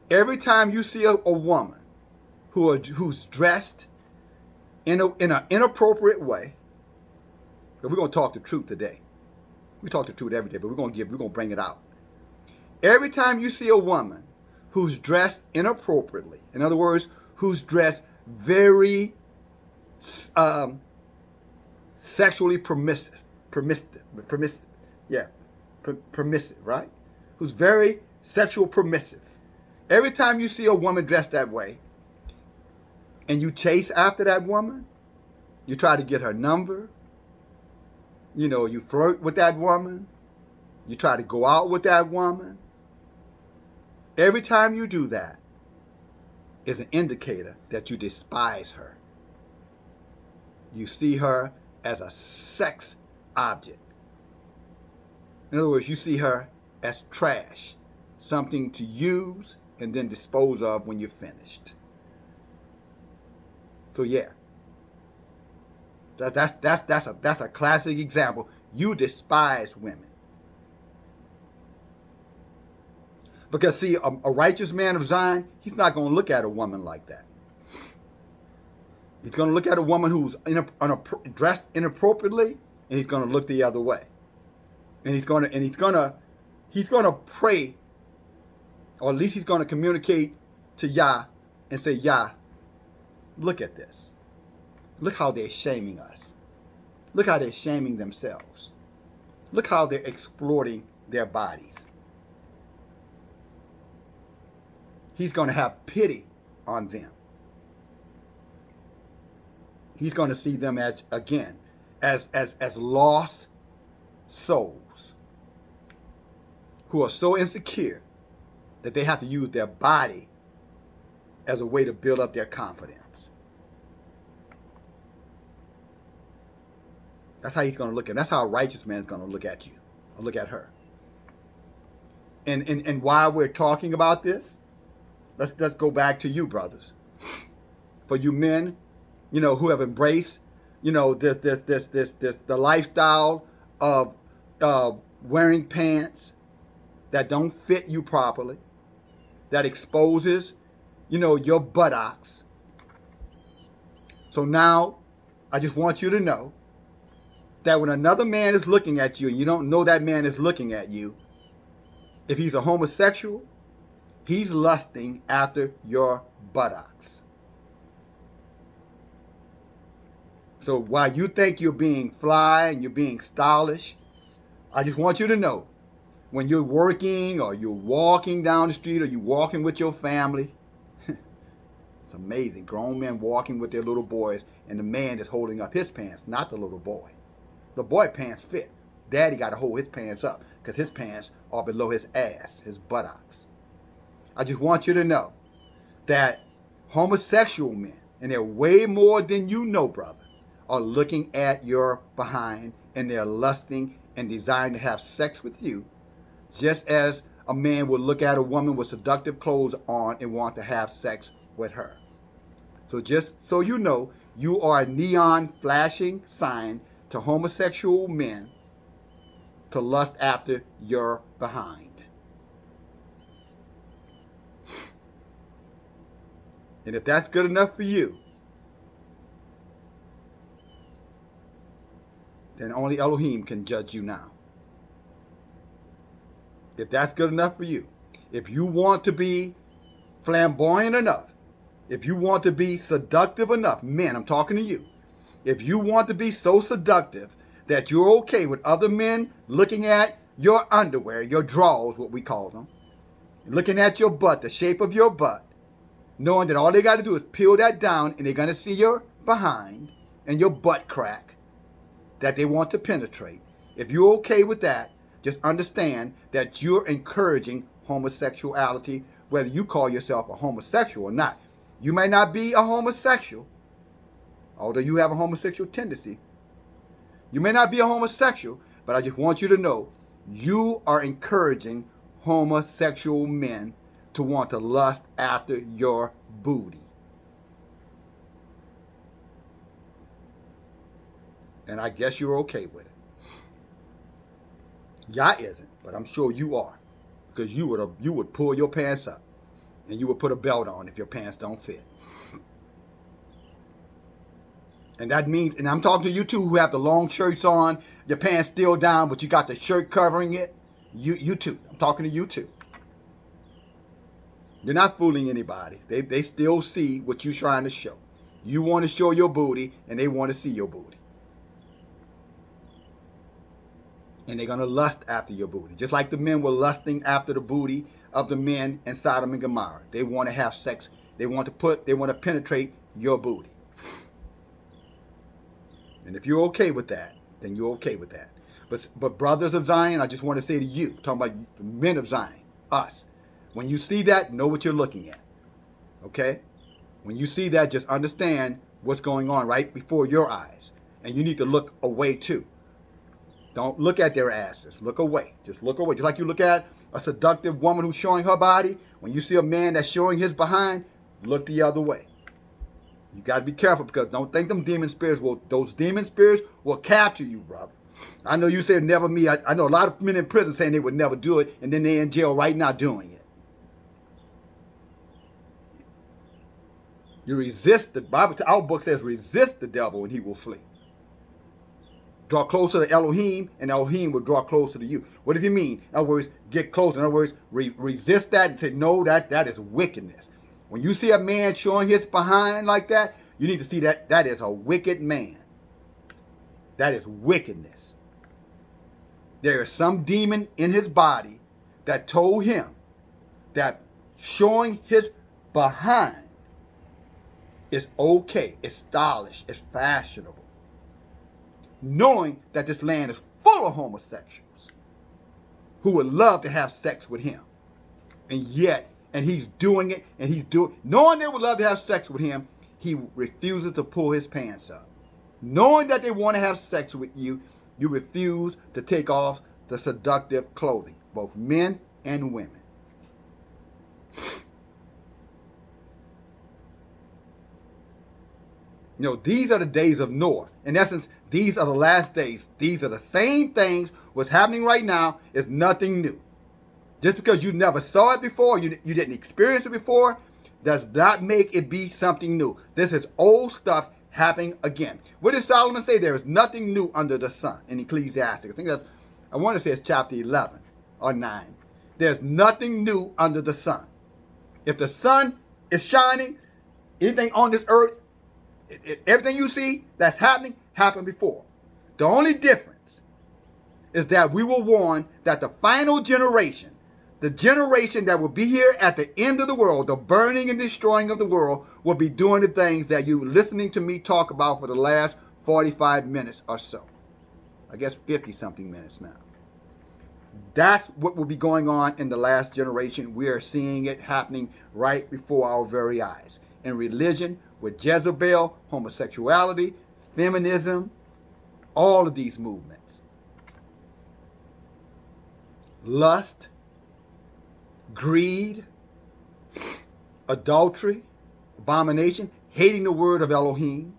Every time you see a woman who's dressed in an inappropriate way, because we're going to talk the truth today. We talk the truth every day, but we're going to bring it out. Every time you see a woman who's dressed inappropriately, in other words, who's dressed very sexually permissive, permissive, yeah, permissive, right? Who's very sexual permissive. Every time you see a woman dressed that way, and you chase after that woman, you try to get her number, you flirt with that woman, you try to go out with that woman. Every time you do that is an indicator that you despise her. You see her as a sex object. In other words, you see her as trash, something to use and then dispose of when you're finished. So yeah, that's a classic example. You despise women. Because see, a righteous man of Zion, he's not going to look at a woman like that. He's going to look at a woman who's dressed inappropriately, and he's going to look the other way. And he's going to pray, or at least he's going to communicate to Yah and say, Yah, look at this. Look how they're shaming us. Look how they're shaming themselves. Look how they're exploiting their bodies. He's going to have pity on them. He's going to see them as lost souls who are so insecure that they have to use their body as a way to build up their confidence. That's how he's going to look at it. That's how a righteous man is going to look at you or look at her. And while we're talking about this, let's go back to you, brothers. For you men, who have embraced, the lifestyle of wearing pants that don't fit you properly, that exposes, your buttocks. So now, I just want you to know that when another man is looking at you and you don't know that man is looking at you, if he's a homosexual, he's lusting after your buttocks. So while you think you're being fly and you're being stylish, I just want you to know, when you're working or you're walking down the street or you're walking with your family, it's amazing. Grown men walking with their little boys and the man is holding up his pants, not the little boy. The boy pants fit. Daddy got to hold his pants up because his pants are below his ass, his buttocks. I just want you to know that homosexual men, and they're way more than you know, brother, are looking at your behind and they're lusting and desiring to have sex with you, just as a man would look at a woman with seductive clothes on and want to have sex with her. So just so you know, you are a neon flashing sign to homosexual men to lust after your behind. And if that's good enough for you, then only Elohim can judge you now. If that's good enough for you, if you want to be flamboyant enough, if you want to be seductive enough, men, I'm talking to you. If you want to be so seductive that you're okay with other men looking at your underwear, your drawers, what we call them, looking at your butt, the shape of your butt, knowing that all they got to do is peel that down and they're going to see your behind and your butt crack that they want to penetrate. If you're okay with that, just understand that you're encouraging homosexuality, whether you call yourself a homosexual or not. You may not be a homosexual, although you have a homosexual tendency. You may not be a homosexual, but I just want you to know you are encouraging homosexual men to want to lust after your booty. And I guess you're okay with it. Yah isn't, but I'm sure you are, because you would pull your pants up and you would put a belt on if your pants don't fit. And that means, and I'm talking to you too who have the long shirts on, your pants still down, but you got the shirt covering it. You too. I'm talking to you too. You're not fooling anybody. They still see what you're trying to show. You want to show your booty, and they want to see your booty. And they're going to lust after your booty. Just like the men were lusting after the booty of the men in Sodom and Gomorrah. They want to have sex. They want to penetrate your booty. And if you're okay with that, then you're okay with that. But brothers of Zion, I just want to say to you, talking about the men of Zion, us, when you see that, know what you're looking at. Okay? When you see that, just understand what's going on right before your eyes. And you need to look away too. Don't look at their asses. Look away. Just look away. Just like you look at a seductive woman who's showing her body. When you see a man that's showing his behind, look the other way. You got to be careful, because don't think those demon spirits will capture you, brother. I know you said never me. I know a lot of men in prison saying they would never do it, and then they're in jail right now doing it. You resist the Bible. Our book says resist the devil and he will flee. Draw closer to Elohim, and Elohim will draw closer to you. What does he mean? In other words, get closer. In other words, resist that and say, no, that is wickedness. When you see a man showing his behind like that, you need to see that is a wicked man. That is wickedness. There is some demon in his body that told him that showing his behind is okay, it's stylish, it's fashionable. Knowing that this land is full of homosexuals who would love to have sex with him. And he's doing it, knowing they would love to have sex with him, he refuses to pull his pants up. Knowing that they want to have sex with you, you refuse to take off the seductive clothing, both men and women. You know, these are the days of Noah. In essence, these are the last days. These are the same things. What's happening right now is nothing new. Just because you never saw it before, you didn't experience it before, does not make it be something new. This is old stuff happening again. What did Solomon say? There is nothing new under the sun in Ecclesiastes. I want to say it's chapter 11 or 9. There's nothing new under the sun. If the sun is shining, anything on this earth, everything you see that's happening, happened before. The only difference is that we were warned that the final generation, the generation that will be here at the end of the world, the burning and destroying of the world, will be doing the things that you were listening to me talk about for the last 45 minutes or so. I guess 50-something minutes now. That's what will be going on in the last generation. We are seeing it happening right before our very eyes. In religion, with Jezebel, homosexuality, feminism, all of these movements. Lust, greed, adultery, abomination, hating the word of Elohim,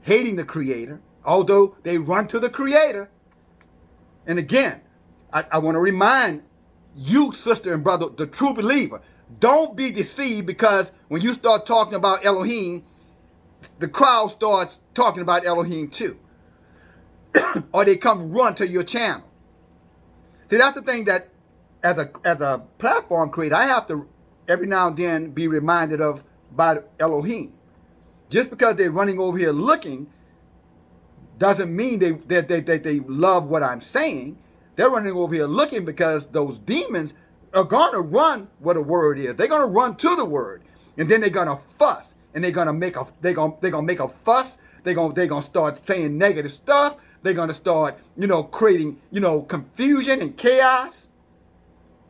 hating the Creator, although they run to the Creator. And again, I want to remind you, sister and brother, the true believer, don't be deceived, because when you start talking about Elohim, the crowd starts talking about Elohim too. Or they come run to your channel. See, that's the thing that as a platform creator, I have to every now and then be reminded of by Elohim. Just because they're running over here looking doesn't mean they love what I'm saying. They're running over here looking because those demons are going to run where the word is. They're going to run to the word, and then they're going to fuss, and they're going to make a make a fuss. They're going to start saying negative stuff. They're going to start, creating, confusion and chaos.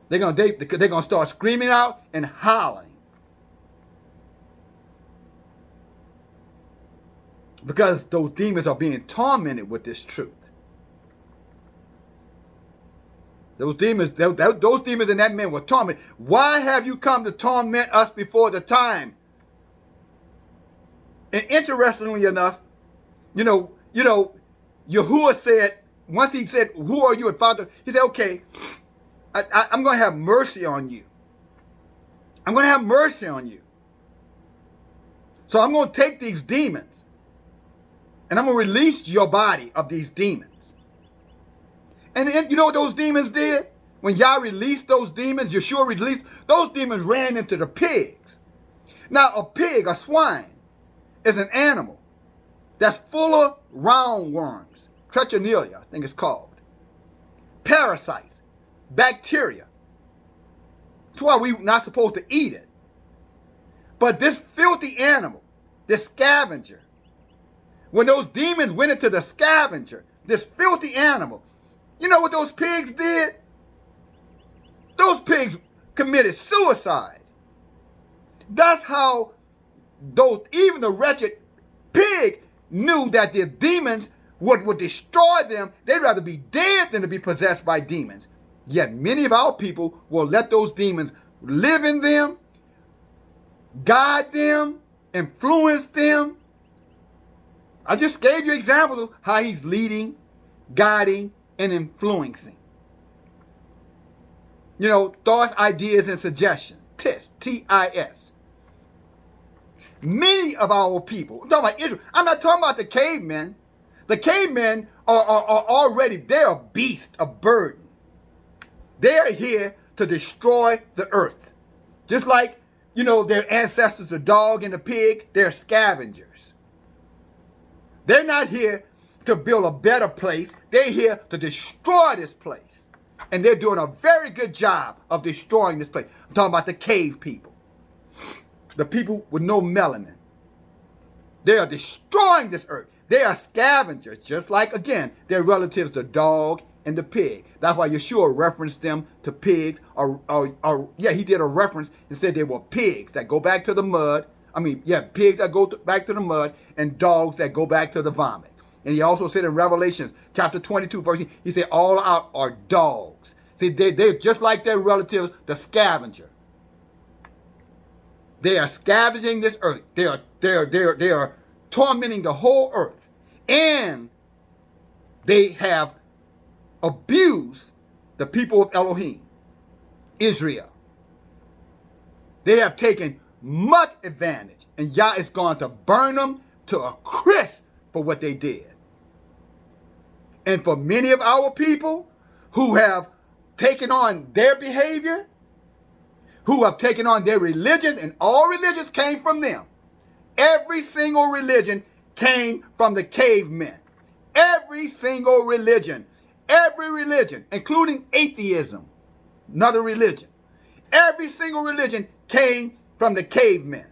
They're going to start screaming out and hollering, because those demons are being tormented with this truth. Those demons and that man were tormented. Why have you come to torment us before the time? And interestingly enough, Yahuwah said, once he said, who are you? And Father, he said, okay, I'm going to have mercy on you. I'm going to have mercy on you. So I'm going to take these demons, and I'm going to release your body of these demons. And you know what those demons did? When Yah released those demons, Yeshua released, those demons ran into the pigs. Now, a pig, a swine, is an animal that's full of round worms. Trichinella, I think it's called. Parasites, bacteria. That's why we're not supposed to eat it. But this filthy animal, this scavenger, when those demons went into the scavenger, this filthy animal, you know what those pigs did? Those pigs committed suicide. That's how even the wretched pig knew that the demons would destroy them. They'd rather be dead than to be possessed by demons. Yet many of our people will let those demons live in them, guide them, influence them. I just gave you examples of how he's leading, guiding, and influencing. You know, thoughts, ideas, and suggestions. TIS, T-I-S. Many of our people, I'm talking about Israel. I'm not talking about the cavemen. The cavemen are already, they're a beast, a burden. They're here to destroy the earth. Just like, you know, their ancestors, the dog and the pig, they're scavengers. They're not here to build a better place. They're here to destroy this place. And they're doing a very good job of destroying this place. I'm talking about the cave people. The people with no melanin. They are destroying this earth. They are scavengers, just like, again, their relatives, the dog and the pig. That's why Yeshua referenced them to pigs. He did a reference and said they were pigs that go back to the mud. Pigs that go back to the mud and dogs that go back to the vomit. And he also said in Revelation chapter 22, verse 18, he said all out are dogs. See, they're just like their relatives, the scavenger. They are scavenging this earth. They are tormenting the whole earth. And they have abused the people of Elohim, Israel. They have taken much advantage. And Yah is going to burn them to a crisp for what they did. And for many of our people who have taken on their behavior, who have taken on their religions, and all religions came from them. Every single religion came from the cavemen. Every single religion, including atheism, another religion. Every single religion came from the cavemen.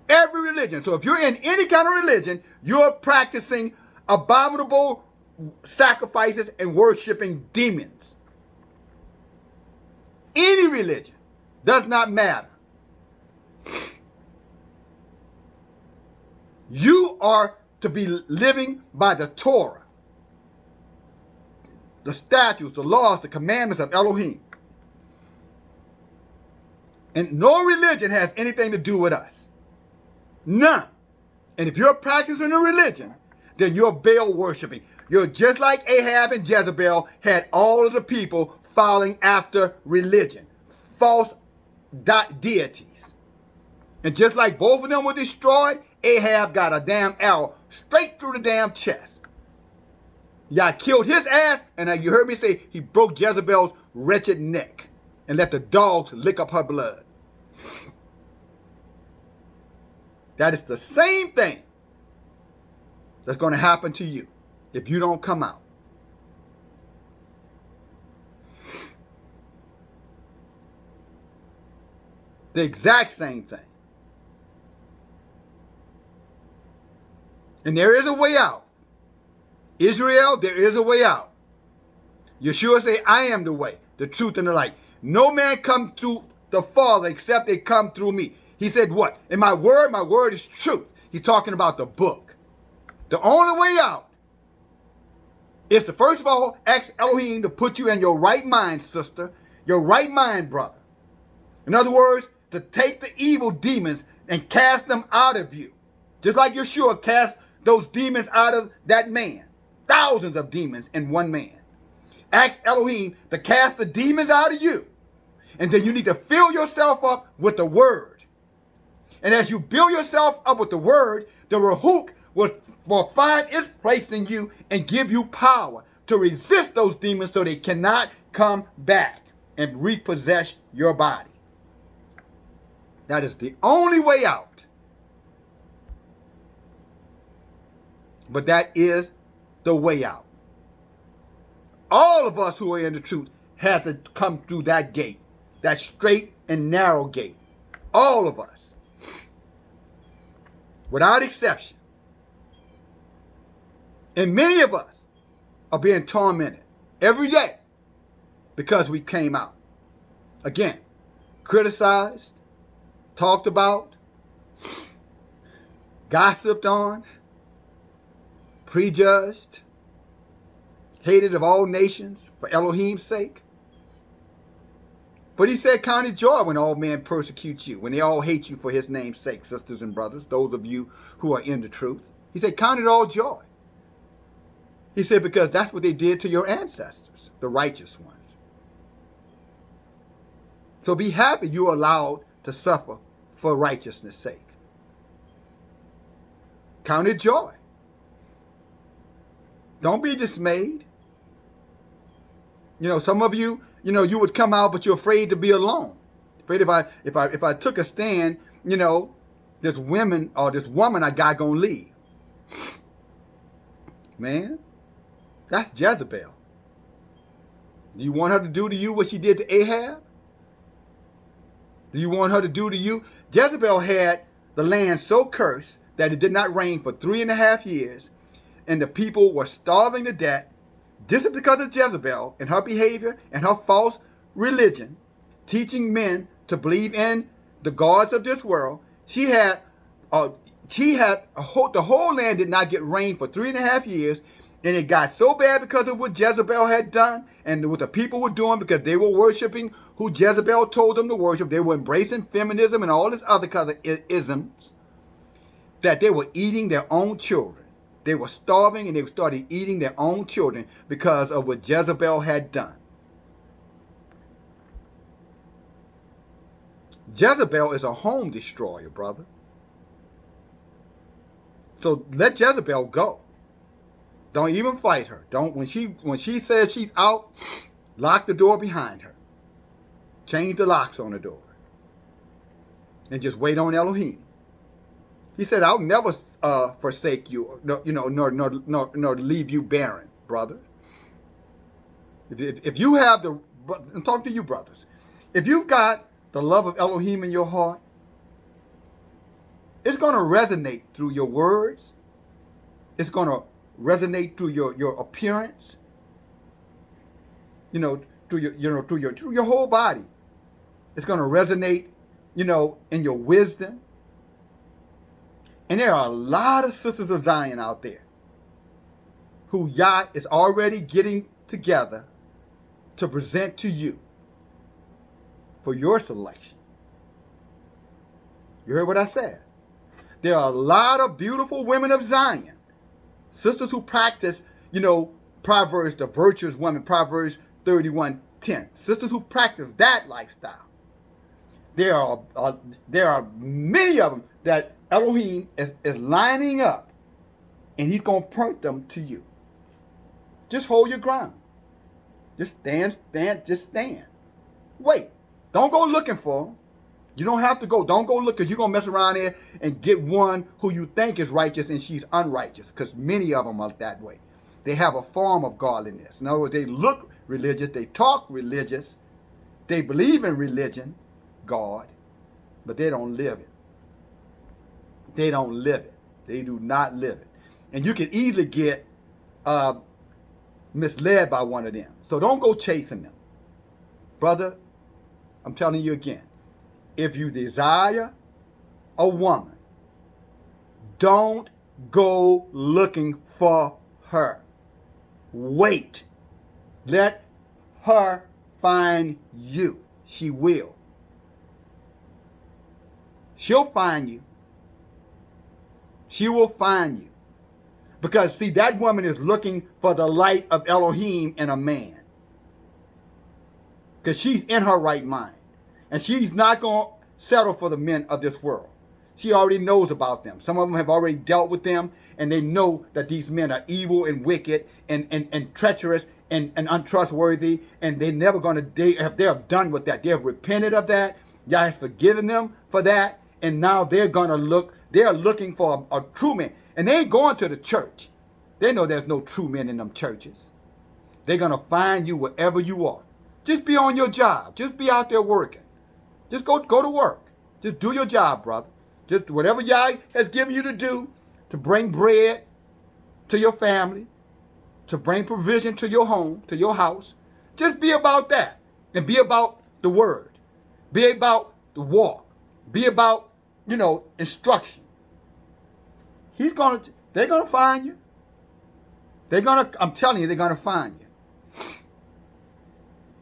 Every religion. So if you're in any kind of religion, you're practicing abominable sacrifices and worshiping demons. Any religion does not matter. You are to be living by the Torah, the statutes, the laws, the commandments of Elohim. And no religion has anything to do with us. None. And if you're practicing a religion, then you're Baal worshiping. You're just like Ahab and Jezebel had all of the people following after religion, false deities. And just like both of them were destroyed, Ahab got a damn arrow straight through the damn chest. Yah killed his ass, and you heard me say he broke Jezebel's wretched neck and let the dogs lick up her blood. That is the same thing that's going to happen to you if you don't come out. The exact same thing. And there is a way out. Israel, there is a way out. Yeshua said, I am the way, the truth, and the light. No man come to the Father except they come through me. He said what? And my word is truth. He's talking about the book. The only way out is to, first of all, ask Elohim to put you in your right mind, sister, your right mind, brother. In other words, to take the evil demons and cast them out of you. Just like Yeshua cast those demons out of that man. Thousands of demons in one man. Ask Elohim to cast the demons out of you. And then you need to fill yourself up with the word. And as you build yourself up with the word, the Ruach will find its place in you and give you power to resist those demons so they cannot come back and repossess your body. That is the only way out. But that is the way out. All of us who are in the truth had to come through that gate, that straight and narrow gate. All of us. Without exception. And many of us are being tormented every day because we came out. Again, criticized, talked about, gossiped on, prejudged, hated of all nations for Elohim's sake. But he said, count it joy when all men persecute you, when they all hate you for his name's sake, sisters and brothers, those of you who are in the truth. He said, count it all joy. He said, because that's what they did to your ancestors, the righteous ones. So be happy you're allowed to suffer for righteousness' sake. Count it joy. Don't be dismayed. You know, some of you, you would come out, but you're afraid to be alone. Afraid if I took a stand, this woman I got gonna leave. Man, that's Jezebel. Do you want her to do to you what she did to Ahab? Do you want her to do to you? Jezebel had the land so cursed that it did not rain for 3.5 years, and the people were starving to death. This is because of Jezebel and her behavior and her false religion, teaching men to believe in the gods of this world. The whole land did not get rain for 3.5 years, and it got so bad because of what Jezebel had done and what the people were doing because they were worshiping who Jezebel told them to worship. They were embracing feminism and all this other kind of isms, that they were eating their own children. They were starving and they started eating their own children because of what Jezebel had done. Jezebel is a home destroyer, brother. So let Jezebel go. Don't even fight her. When she says she's out, lock the door behind her. Change the locks on the door. And just wait on Elohim. He said, I'll never forsake you, nor leave you barren, brother. If you have I'm talking to you, brothers. If you've got the love of Elohim in your heart, it's going to resonate through your words. It's going to resonate through your appearance. Through your whole body. It's going to resonate, in your wisdom. And there are a lot of sisters of Zion out there who Yah is already getting together to present to you for your selection. You heard what I said? There are a lot of beautiful women of Zion, sisters who practice, Proverbs, the virtuous woman, Proverbs 31:10. Sisters who practice that lifestyle. There are many of them that Elohim is lining up, and he's going to point them to you. Just hold your ground. Just stand. Wait. Don't go looking for them. You don't have to go. Don't go look, because you're going to mess around here and get one who you think is righteous and she's unrighteous, because many of them are that way. They have a form of godliness. In other words, they look religious. They talk religious. They believe in religion, God, but they don't live it. They don't live it. They do not live it. And you can easily get misled by one of them. So don't go chasing them. Brother, I'm telling you again, if you desire a woman, don't go looking for her. Wait. Let her find you. She will. She'll find you. She will find you. Because, see, that woman is looking for the light of Elohim in a man. Because she's in her right mind. And she's not going to settle for the men of this world. She already knows about them. Some of them have already dealt with them, and they know that these men are evil and wicked and treacherous and untrustworthy, and they're never going to, they have done with that. They have repented of that. Yah has forgiven them for that, and now they're looking for a true man. And they ain't going to the church. They know there's no true men in them churches. They're going to find you wherever you are. Just be on your job. Just be out there working. Just go to work. Just do your job, brother. Just whatever Yah has given you to do to bring bread to your family, to bring provision to your home, to your house. Just be about that. And be about the word. Be about the walk. Be about, instruction. They're going to find you. I'm telling you, they're going to find you.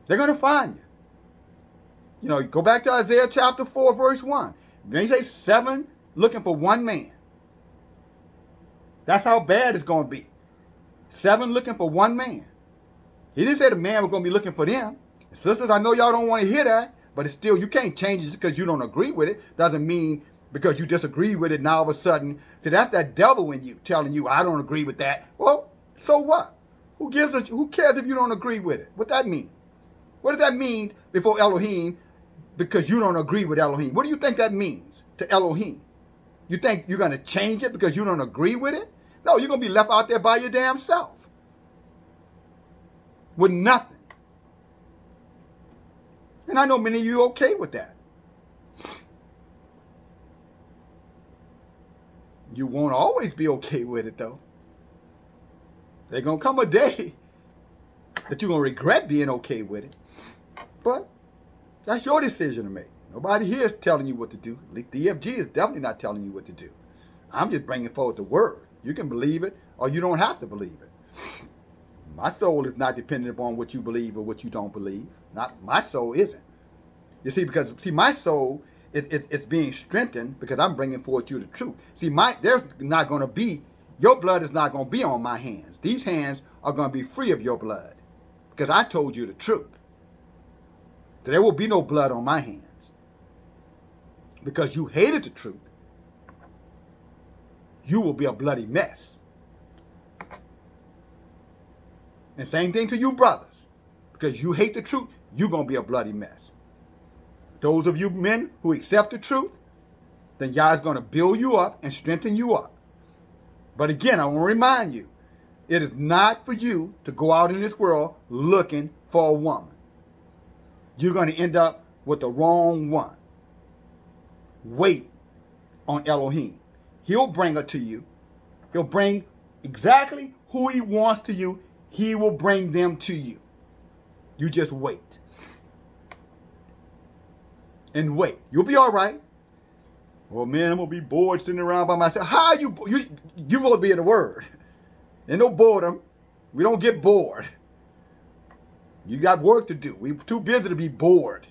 They're going to find you. Go back to Isaiah chapter 4, verse 1. Then he says 7 looking for one man. That's how bad it's going to be. 7 looking for one man. He didn't say the man was going to be looking for them. Sisters, I know y'all don't want to hear that, but it's still, you can't change it because you don't agree with it. Doesn't mean because you disagree with it, now all of a sudden, see, that's that devil in you telling you, I don't agree with that. Well, so what? Who cares if you don't agree with it? What that mean? What does that mean before Elohim because you don't agree with Elohim? What do you think that means to Elohim? You think you're going to change it because you don't agree with it? No, you're going to be left out there by your damn self. With nothing. And I know many of you are okay with that. You won't always be okay with it, though. There's going to come a day that you're going to regret being okay with it. But that's your decision to make. Nobody here is telling you what to do. At least DFG is definitely not telling you what to do. I'm just bringing forward the word. You can believe it or you don't have to believe it. My soul is not dependent upon what you believe or what you don't believe. Not my soul isn't. You see, because my soul it's being strengthened because I'm bringing forward you the truth. See, there's not going to be, your blood is not going to be on my hands. These hands are going to be free of your blood because I told you the truth. So there will be no blood on my hands because you hated the truth. You will be a bloody mess. And same thing to you brothers. Because you hate the truth, you're going to be a bloody mess. Those of you men who accept the truth, then Yah is going to build you up and strengthen you up. But again, I want to remind you, it is not for you to go out in this world looking for a woman. You're going to end up with the wrong one. Wait on Elohim. He'll bring her to you. He'll bring exactly who he wants to you. He will bring them to you. You just wait. And wait. You'll be all right. Well, man, I'm going to be bored sitting around by myself. How are you going to be in the word. Ain't no boredom. We don't get bored. You got work to do. We're too busy to be bored.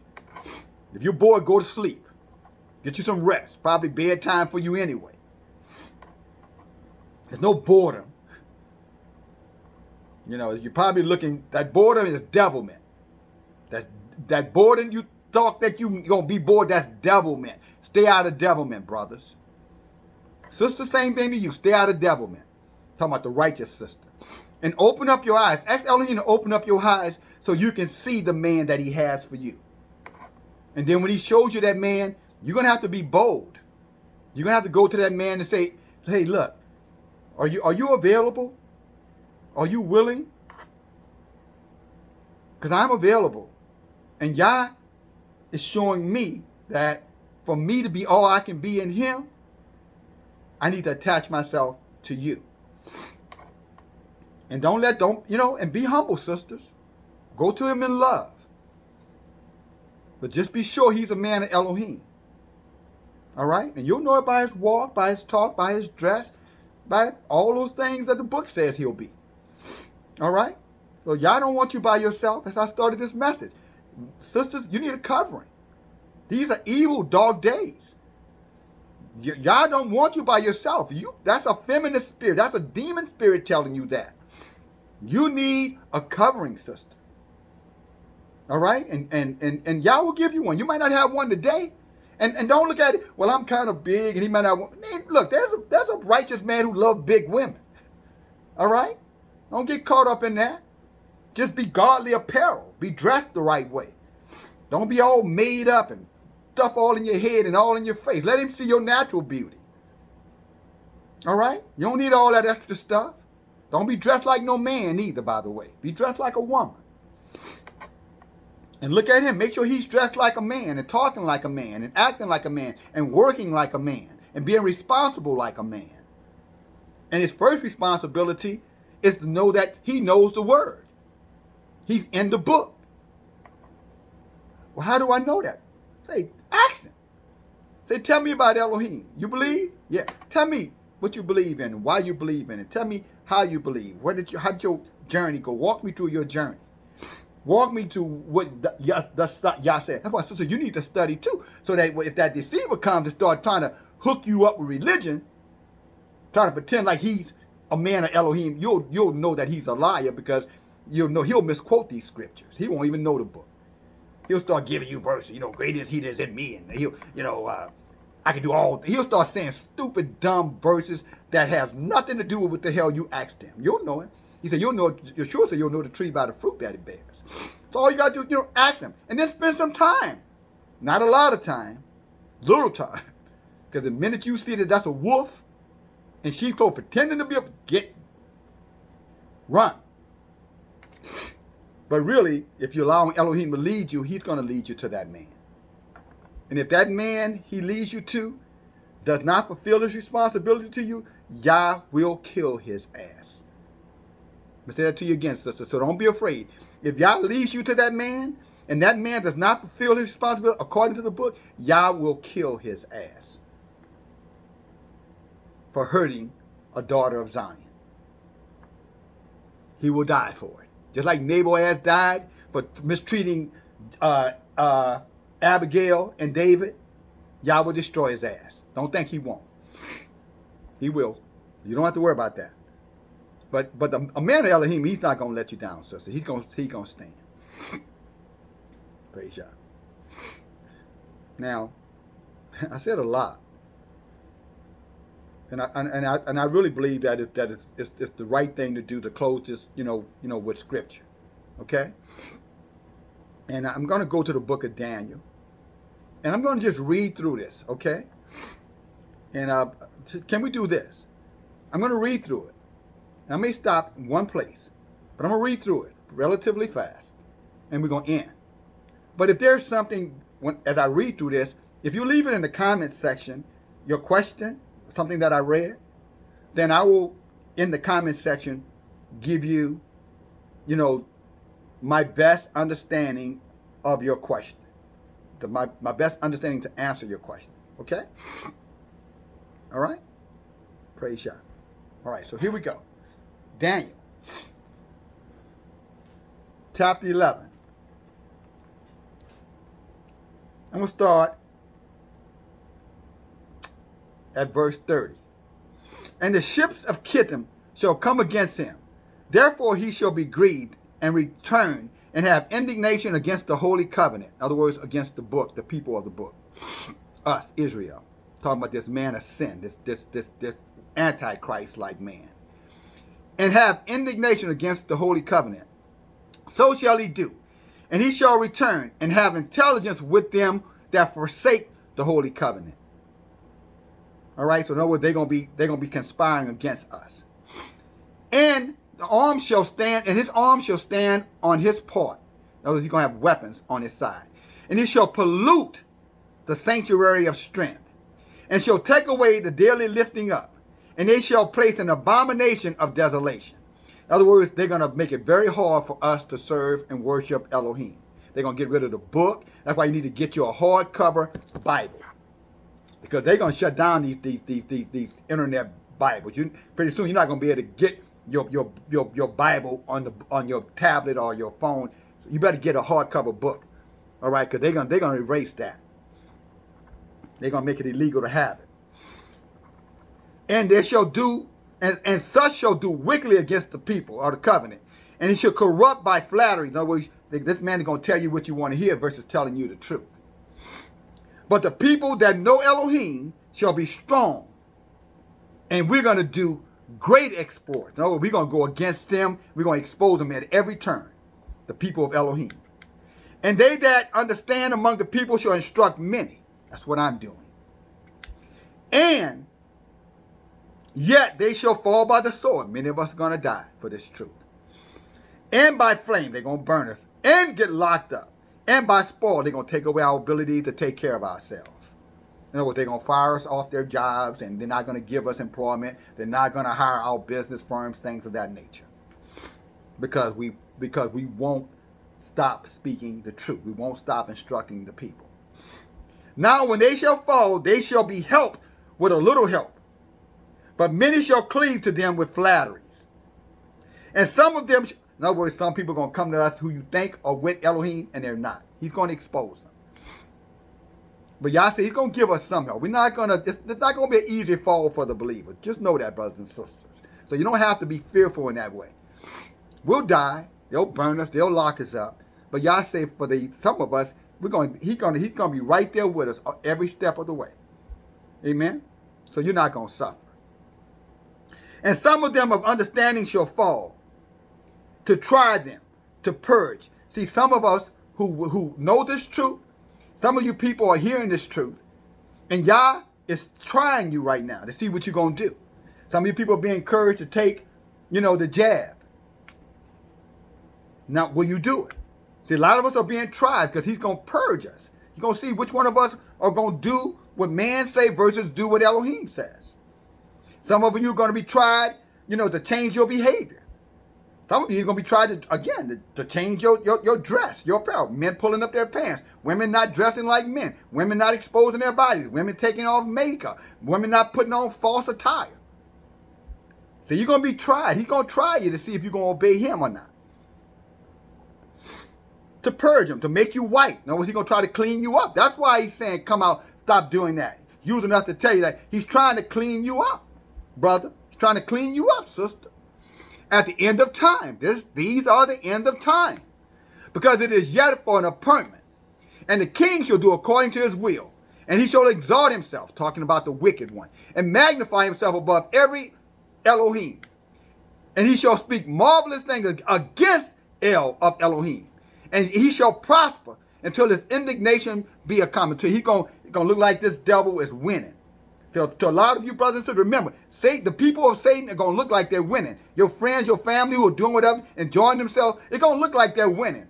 If you're bored, go to sleep. Get you some rest. Probably bedtime for you anyway. There's no boredom. You're probably looking, that boredom is devilment. That boredom you thought that you're going to be bored, that's devilment. Stay out of devilment, brothers. Sister, same thing to you. Stay out of devilment. Talking about the righteous sister. And open up your eyes. Ask Elohim to open up your eyes so you can see the man that he has for you. And then when he shows you that man, you're going to have to be bold. You're going to have to go to that man and say, hey, look, are you available? Are you willing? Because I'm available. And Yah is showing me that for me to be all I can be in him, I need to attach myself to you. And and be humble, sisters. Go to him in love. But just be sure he's a man of Elohim. All right? And you'll know it by his walk, by his talk, by his dress, by all those things that the book says he'll be. All right? So Yah don't want you by yourself as I started this message. Sisters, you need a covering. These are evil dog days. Yah don't want you by yourself. That's a feminist spirit. That's a demon spirit telling you that. You need a covering, sister. All right? And Yah will give you one. You might not have one today. And don't look at it, well, I'm kind of big and he might not want. Look, there's a righteous man who loves big women. All right? Don't get caught up in that. Just be godly apparel. Be dressed the right way. Don't be all made up and stuff all in your head and all in your face. Let him see your natural beauty. All right? You don't need all that extra stuff. Don't be dressed like no man either, by the way. Be dressed like a woman. And look at him. Make sure he's dressed like a man and talking like a man and acting like a man and working like a man and being responsible like a man. And his first responsibility is to know that he knows the word. He's in the book. Well, how do I know that? Say, ask him. Say, tell me about Elohim. You believe? Yeah. Tell me what you believe in, why you believe in it. Tell me how you believe. How did your journey go? Walk me through your journey. Walk me to what Yah said. That's why, sister, you need to study too. So that if that deceiver comes and start trying to hook you up with religion, trying to pretend like he's a man of Elohim, you'll know that he's a liar, because you'll know he'll misquote these scriptures. He won't even know the book. He'll start giving you verses, great is he that is in me, and he'll, I can do all. He'll start saying stupid, dumb verses that has nothing to do with what the hell you asked him. You'll know it. He said, Yeshua said you'll know the tree by the fruit that it bears. So all you got to do is, ask him. And then spend some time. Not a lot of time. Little time. Because the minute you see that that's a wolf, and sheep clothes pretending to be run. But really, if you allow Elohim to lead you, he's going to lead you to that man. And if that man he leads you to does not fulfill his responsibility to you, Yah will kill his ass. I'm going to say that to you again, sister, so don't be afraid. If Yah leads you to that man, and that man does not fulfill his responsibility according to the book, Yah will kill his ass for hurting a daughter of Zion. He will die for it. Just like Nabal died for mistreating Abigail and David, Yah will destroy his ass. Don't think he won't. He will. You don't have to worry about that. But a man of Elohim, he's not going to let you down, sister. He's going to stand. Praise Yah. Now, I said a lot. And I really believe that it's the right thing to do to close this, with scripture. Okay? And I'm going to go to the book of Daniel. And I'm going to just read through this, okay? And can we do this? I'm going to read through it. And I may stop in one place, but I'm going to read through it relatively fast. And we're going to end. But if there's something, as I read through this, if you leave it in the comments section, your question, something that I read, then I will, in the comments section, give you, my best understanding of your question. My best understanding to answer your question. Okay? All right? Praise Yah. All right, so here we go. Daniel. Chapter 11. I'm going to start at verse 30. And the ships of Kittim shall come against him. Therefore he shall be grieved and return and have indignation against the holy covenant. In other words, against the book, the people of the book. Us, Israel. Talking about this man of sin, this antichrist-like man. And have indignation against the holy covenant. So shall he do. And he shall return and have intelligence with them that forsake the holy covenant. All right, so in other words, they're gonna be conspiring against us. And the arm shall stand, and his arm shall stand on his part. In other words, he's gonna have weapons on his side. And he shall pollute the sanctuary of strength, and shall take away the daily lifting up, and they shall place an abomination of desolation. In other words, they're gonna make it very hard for us to serve and worship Elohim. They're gonna get rid of the book. That's why you need to get you a hardcover Bible. Because they're going to shut down these internet Bibles. Pretty soon you're not going to be able to get your Bible on your tablet or your phone. So you better get a hardcover book, all right? Because they're going to erase that. They're going to make it illegal to have it. And they shall do, and such shall do wickedly against the people or the covenant, and he shall corrupt by flattery. In other words, this man is going to tell you what you want to hear versus telling you the truth. But the people that know Elohim shall be strong. And we're going to do great exploits. No, we're going to go against them. We're going to expose them at every turn. The people of Elohim. And they that understand among the people shall instruct many. That's what I'm doing. And Yet they shall fall by the sword. Many of us are going to die for this truth. And by flame, they're going to burn us and get locked up. And by spoil, they're going to take away our ability to take care of ourselves. In other words, they're going to fire us off their jobs, and they're not going to give us employment. They're not going to hire our business firms, things of that nature. Because we won't stop speaking the truth. We won't stop instructing the people. Now when they shall fall, they shall be helped with a little help. But many shall cleave to them with flatteries. And some of them, in other words, some people are going to come to us who you think are with Elohim, and they're not. He's going to expose them. But y'all say he's going to give us some help. It's not going to be an easy fall for the believer. Just know that, brothers and sisters. So you don't have to be fearful in that way. We'll die. They'll burn us. They'll lock us up. But y'all say for some of us, he's going to be right there with us every step of the way. Amen? So you're not going to suffer. And some of them of understanding shall fall, to try them, to purge. See, some of us who know this truth, some of you people are hearing this truth, and Yah is trying you right now to see what you're going to do. Some of you people are being encouraged to take, the jab. Now, will you do it? See, a lot of us are being tried because he's going to purge us. He's going to see which one of us are going to do what man say versus do what Elohim says. Some of you are going to be tried, to change your behavior. Some of you are going to be tried to change your dress, your apparel. Men pulling up their pants. Women not dressing like men. Women not exposing their bodies. Women taking off makeup. Women not putting on false attire. So you're going to be tried. He's going to try you to see if you're going to obey him or not. To purge him, to make you white. In other words, he's going to try to clean you up. That's why he's saying, come out, stop doing that. Using us to tell you that he's trying to clean you up, brother. He's trying to clean you up, sister. At the end of time. These are the end of time. Because it is yet for an appointment. And the king shall do according to his will. And he shall exalt himself, talking about the wicked one, and magnify himself above every Elohim. And he shall speak marvelous things against El of Elohim. And he shall prosper until his indignation be accomplished. He's going to look like this devil is winning. So to a lot of you brothers and sisters, remember, the people of Satan are going to look like they're winning. Your friends, your family who are doing whatever, enjoying themselves, it's going to look like they're winning.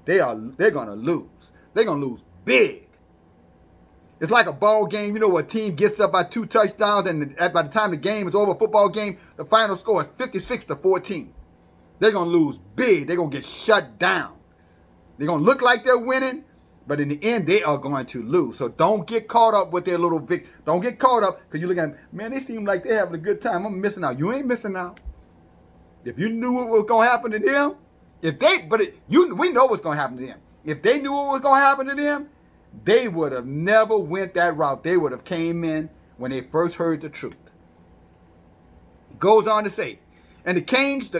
They're going to lose. They're going to lose big. It's like a ball game, where a team gets up by 2 touchdowns, and by the time the game is over, a football game, the final score is 56-14. They're going to lose big. They're going to get shut down. They're going to look like they're winning, but in the end, they are going to lose. So don't get caught up with their little victory. Don't get caught up because you're looking at them, man, they seem like they're having a good time. I'm missing out. You ain't missing out. If you knew what was going to happen to them, we know what's going to happen to them. If they knew what was going to happen to them, they would have never went that route. They would have came in when they first heard the truth. It goes on to say, and the kings,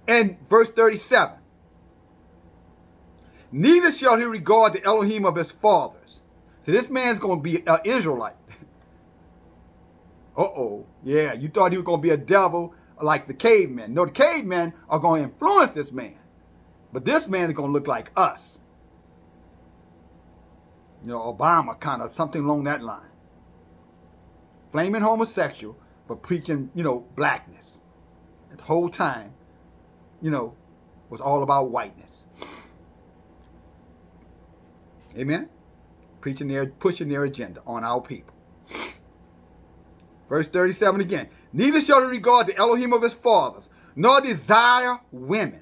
and verse 37. Neither shall he regard the Elohim of his fathers. So this man's going to be an Israelite. Yeah, you thought he was going to be a devil like the cavemen. No, the cavemen are going to influence this man. But this man is going to look like us. Obama, kind of something along that line. Flaming homosexual, but preaching, blackness. The whole time, was all about whiteness. Amen? Pushing their agenda on our people. Verse 37 again. Neither shall he regard the Elohim of his fathers, nor desire women.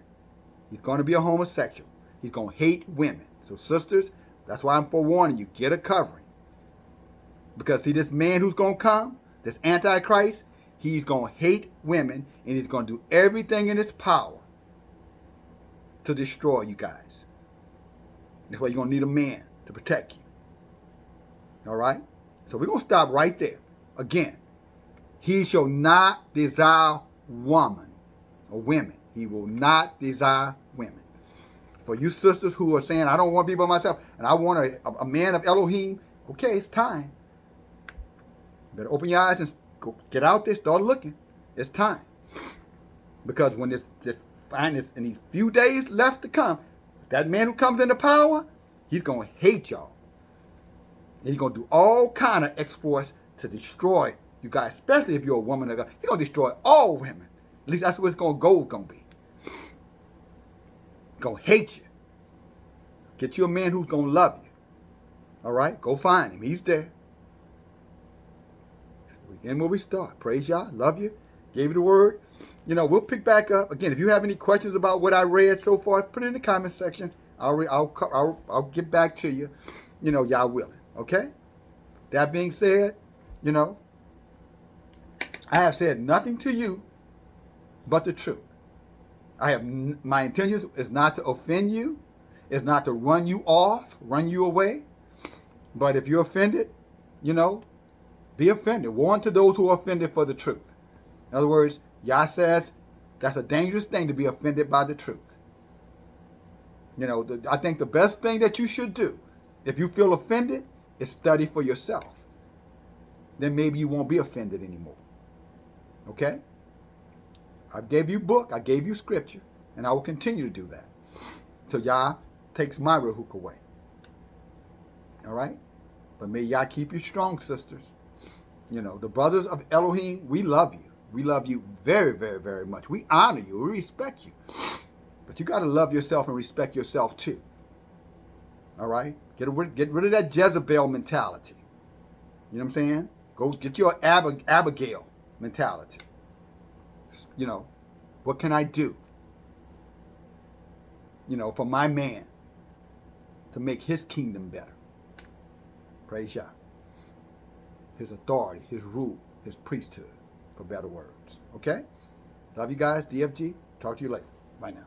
He's going to be a homosexual. He's going to hate women. So sisters, that's why I'm forewarning you. Get a covering. Because see, this man who's going to come, this Antichrist, he's going to hate women, and he's going to do everything in his power to destroy you guys. That's why you're going to need a man to protect you. All right? So we're going to stop right there. Again, he shall not desire woman or women. He will not desire women. For you sisters who are saying, I don't want to be by myself, and I want a man of Elohim, okay, it's time. You better open your eyes and go, get out there, start looking. It's time. Because when this in these few days left to come, that man who comes into power, he's going to hate y'all. And he's going to do all kind of exploits to destroy You guys, especially if you're a woman of God, He's gonna destroy all women. At least that's what it's gonna be. Gonna hate you. Get you a man who's gonna love you. All right, go find him. He's there. We end where we start. Praise y'all. Love you. Gave you the word. We'll pick back up again. If you have any questions about what I read so far, put it in the comment section. I'll get back to you. Y'all willing. Okay. That being said, I have said nothing to you but the truth. My intention is not to offend you, is not to run you off, run you away. But if you're offended, be offended. Warn to those who are offended for the truth. In other words, Yah says that's a dangerous thing to be offended by the truth. I think the best thing that you should do, if you feel offended, is study for yourself. Then maybe you won't be offended anymore. Okay? I gave you book, I gave you scripture, and I will continue to do that until Yah takes my rehook away. All right? But may Yah keep you strong, sisters. The brothers of Elohim, we love you. We love you very, very, very much. We honor you. We respect you. But you got to love yourself and respect yourself too. All right? Get rid of that Jezebel mentality. You know what I'm saying? Go get your Abigail mentality. What can I do? For my man to make his kingdom better. Praise Yah. His authority, his rule, his priesthood, for better words. Okay? Love you guys. DFG. Talk to you later. Bye now.